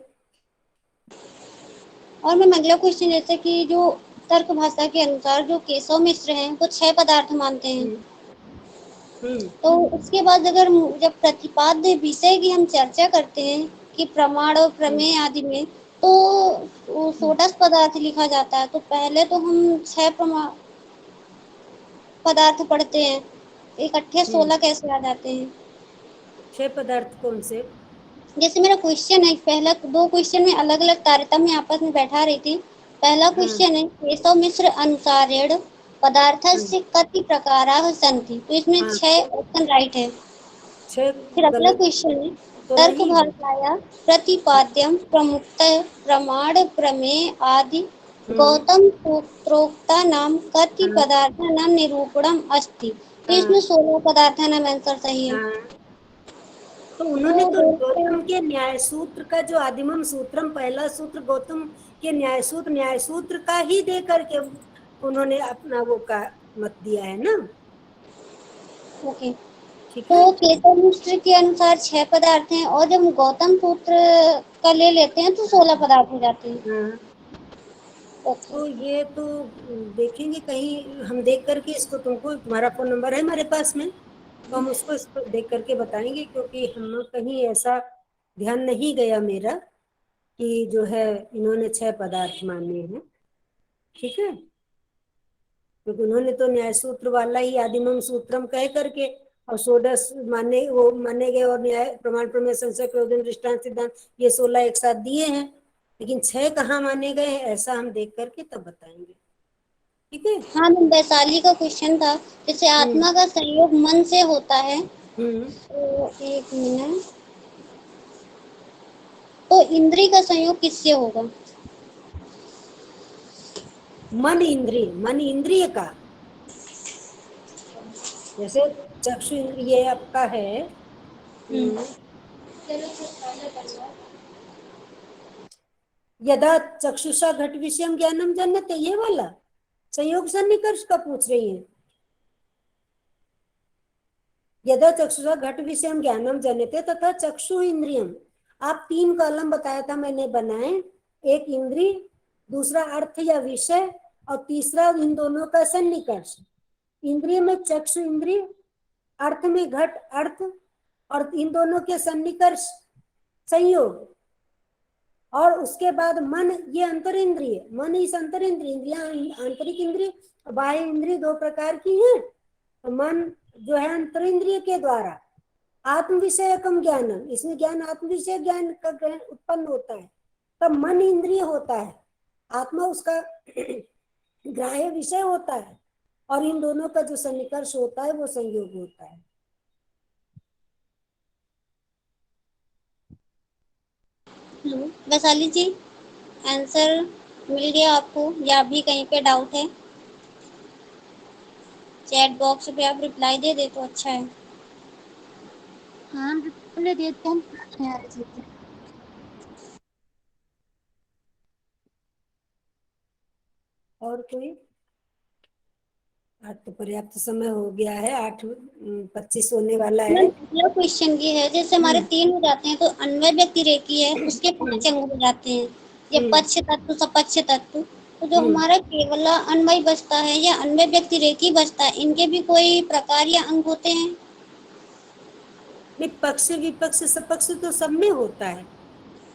[SPEAKER 3] और मैम अगला क्वेश्चन, जैसे कि जो तर्क भाषा के अनुसार जो केशव मिश्र हैं वो 6 पदार्थ मानते हैं,
[SPEAKER 2] हम्म
[SPEAKER 3] तो उसके बाद अगर जब प्रतिपाद्य विषय की हम चर्चा करते हैं कि प्रमाण और प्रमेय आदि में, तो वो सोडस पदार्थ लिखा जाता है, तो पहले तो हम 6 पदार्थ पढ़ते हैं, इकट्ठे 16 कैसे आ जाते हैं?
[SPEAKER 2] 6 पदार्थ कौन से?
[SPEAKER 3] जैसे मेरा क्वेश्चन है, पहला 2 क्वेश्चन में अलग-अलग तारतम्य आपस में बैठा रही थी। पहला
[SPEAKER 2] हाँ
[SPEAKER 3] क्वेश्चन है केशव मिश्र अनुसारेण
[SPEAKER 2] हाँ
[SPEAKER 3] पदार्थस्य कति प्रकाराः सन्ति, तो इसमें
[SPEAKER 2] हाँ,
[SPEAKER 3] 6 ऑप्शन राइट है।
[SPEAKER 2] 6
[SPEAKER 3] फिर अगला
[SPEAKER 2] गलत
[SPEAKER 3] क्वेश्चन है
[SPEAKER 2] तो
[SPEAKER 3] तर्क
[SPEAKER 2] नहीं है।
[SPEAKER 3] भाषाया प्रतिपाद्यम प्रमुक्तः प्रमाण प्रमेय आदि
[SPEAKER 2] हम्म।
[SPEAKER 3] गौतम सूत्रोक्तानां कति
[SPEAKER 2] हाँ
[SPEAKER 3] पदार्थानां निरूपणम् अस्ति, तो
[SPEAKER 2] हाँ
[SPEAKER 3] इसमें 16 पदार्थानां आंसर सही है।
[SPEAKER 2] हाँ, तो
[SPEAKER 3] तो
[SPEAKER 2] उन्होंने तो
[SPEAKER 3] देखते हैं।
[SPEAKER 2] गौतम के न्याय सूत्र का जो आदिमम सूत्रम पहला सूत्र गौतम के न्याय सूत्र का ही दे करके उन्होंने अपना वो का मत दिया है ना।
[SPEAKER 3] ओके,
[SPEAKER 2] ठीक है।
[SPEAKER 3] तो केशव मिश्र के अनुसार 6 पदार्थ हैं और जब गौतम सूत्र का ले लेते हैं तो 16 पदार्थ हो जाते हैं।
[SPEAKER 2] हाँ,
[SPEAKER 3] ओके।
[SPEAKER 2] तो ये तो देखेंगे कहीं हम देख करके इसको, तुमको तुम्हारा फोन नंबर है हमारे पास में, तो हम उसको इस पर देख करके बताएंगे, क्योंकि हम कहीं ऐसा ध्यान नहीं गया मेरा कि जो है इन्होंने 6 पदार्थ माने हैं। ठीक है, क्योंकि उन्होंने तो न्याय सूत्र वाला ही आदिमम सूत्रम कह करके और सोडस माने वो माने गए, और न्याय प्रमाण प्रमेय संशय प्रयोजन दृष्टांत सिद्धांत ये 16 एक साथ दिए हैं, लेकिन 6 कहाँ माने गए हैं ऐसा हम देख करके तब बताएंगे। ठीक है।
[SPEAKER 3] हाँ मैम, वैशाली का क्वेश्चन था जैसे
[SPEAKER 2] हम्म
[SPEAKER 3] आत्मा का संयोग मन से होता है,
[SPEAKER 2] हम्म।
[SPEAKER 3] तो एक मिनट, तो इंद्रिय का संयोग किससे होगा?
[SPEAKER 2] मन इंद्रिय का, जैसे चक्षु इंद्रिय आपका है। हम्म, यदा चक्षुषा घट विषयम ज्ञानम जन्यते, ये वाला संयोग सन्निकर्ष का पूछ रही है। यदा चक्षुषा घट विषयम ज्ञानम जन्यते तथा चक्षु इंद्रियम, आप 3 कॉलम बताया था मैंने बनाए, एक इंद्रिय, दूसरा अर्थ या विषय, और तीसरा इन दोनों का सन्निकर्ष। इंद्रिय में चक्षु इंद्रिय, अर्थ में घट अर्थ, और इन दोनों के सन्निकर्ष संयोग, और उसके बाद मन, ये अंतर इंद्रिय, मन इस अंतर इंद्रिय, इंद्रिया आंतरिक इंद्रिय बाह्य इंद्रिय 2 प्रकार की हैं। तो मन जो है अंतर इंद्रिय के द्वारा आत्म विषयकम ज्ञानम, इसमें ज्ञान आत्म विषय ज्ञान का उत्पन्न होता है, तब मन इंद्रिय होता है, आत्मा उसका ग्राह्य विषय होता है, और इन दोनों का जो सन्निकर्ष होता है वो संयोग होता है।
[SPEAKER 3] हेलो वैशाली जी, आंसर मिल गया आपको या अभी कहीं पे डाउट है? चैट बॉक्स पे आप रिप्लाई दे दे तो अच्छा है।
[SPEAKER 1] हाँ रिप्लाई देते हैं, पूछते हैं अच्छे से।
[SPEAKER 2] और कोई? आज तो पर्याप्त समय हो गया है, 8:25 होने वाला है।
[SPEAKER 3] मैम अगला क्वेश्चन ये है जैसे हमारे 3 हो जाते हैं तो अन्वय व्यतिरेकी है उसके 5 अंग हो जाते हैं, ये पक्ष तत्व सपक्ष तत्व, तो जो हमारा केवल अन्वय बचता है या अन्वय व्यतिरेकी बचता है, इनके भी कोई प्रकार या अंग होते हैं?
[SPEAKER 2] नहीं, पक्ष विपक्ष सपक्ष तो सब में होता है,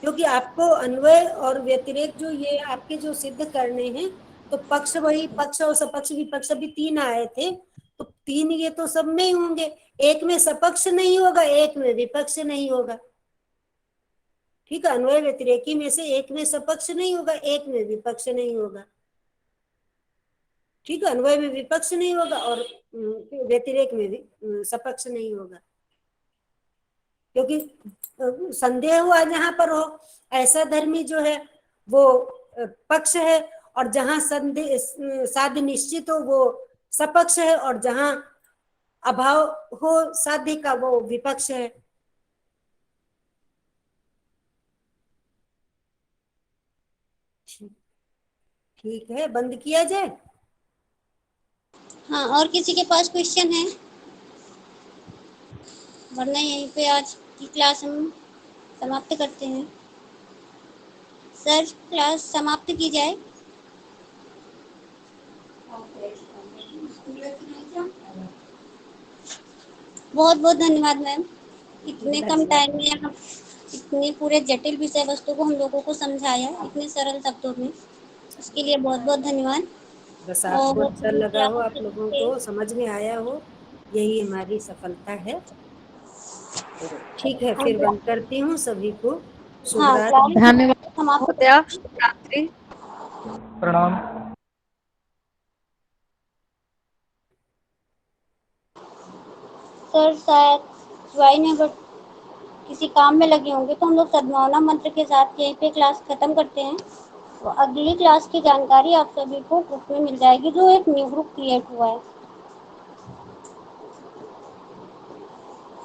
[SPEAKER 2] क्योंकि आपको अन्वय और व्यतिरेक जो ये आपके जो सिद्ध करने हैं, तो पक्ष वही पक्ष और सपक्ष विपक्ष भी 3 आए थे, तो 3 ये तो सब में ही होंगे, एक में सपक्ष नहीं होगा, एक में विपक्ष नहीं होगा। ठीक है, अन्वय व्यतिरेकी में से एक में सपक्ष नहीं होगा, एक में विपक्ष नहीं होगा। ठीक है, अन्वय में विपक्ष नहीं होगा और व्यतिरेक में भी सपक्ष नहीं होगा, क्योंकि संदेह हुआ जहां पर हो, ऐसा धर्मी जो है वो पक्ष है, और जहां संदेह साध्य निश्चित हो वो सपक्ष है, और जहां अभाव हो साध्य का वो विपक्ष है। ठीक है, बंद किया जाए।
[SPEAKER 3] हाँ, और किसी के पास क्वेश्चन है? वरना यहीं पे आज की क्लास हम समाप्त करते हैं। सर क्लास समाप्त की जाए। बहुत बहुत धन्यवाद मैम, इतने कम टाइम में आप इतने पूरे जटिल विषय वस्तु को हम लोगों को समझाया इतने सरल शब्दों में, उसके लिए बहुत बहुत धन्यवाद।
[SPEAKER 2] बस आपको
[SPEAKER 3] और
[SPEAKER 2] अच्छा लगा हो, आप लोगों
[SPEAKER 3] से
[SPEAKER 2] को समझ में आया हो, यही हमारी सफलता है। तो ठीक है, फिर बंद करती हूँ। सभी को शुभ
[SPEAKER 3] हाँ,
[SPEAKER 2] रात्रि।
[SPEAKER 3] क्लास
[SPEAKER 1] धन्यवाद
[SPEAKER 3] समाप्त कर।
[SPEAKER 1] महोदया, शुभ रात्रि।
[SPEAKER 5] प्रणाम।
[SPEAKER 3] सर शायद शिवाई ने अगर किसी काम में लगे होंगे तो हम लोग सद्भावना मंत्र के साथ यहीं पे क्लास खत्म करते हैं। तो अगली क्लास की जानकारी आप सभी को ग्रुप में मिल जाएगी, जो एक न्यू ग्रुप क्रिएट हुआ है।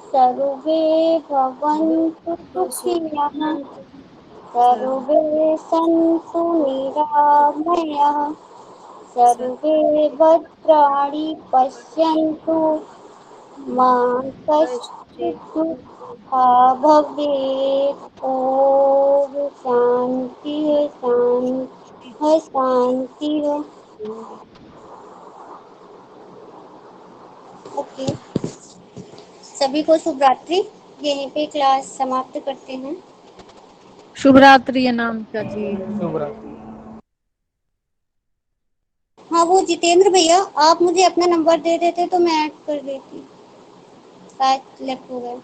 [SPEAKER 3] सर्वे भवन्तु सुखिनः, सर्वे सन्तु निरामयाः, सर्वे भद्राणि पश्यन्तु, मा कश्चित् दुःखं भवेत्। ॐ शान्तिः शान्तिः शान्तिः। ओके, सभी को शुभ रात्रि। यहीं पे क्लास समाप्त करते हैं।
[SPEAKER 1] शुभ रात्रि अनामिका जी।
[SPEAKER 5] शुभ रात्रि।
[SPEAKER 3] हाँ, वो जितेंद्र भैया, आप मुझे अपना नंबर दे देते तो मैं ऐड कर देती, शायद सिलेक्ट हो गए।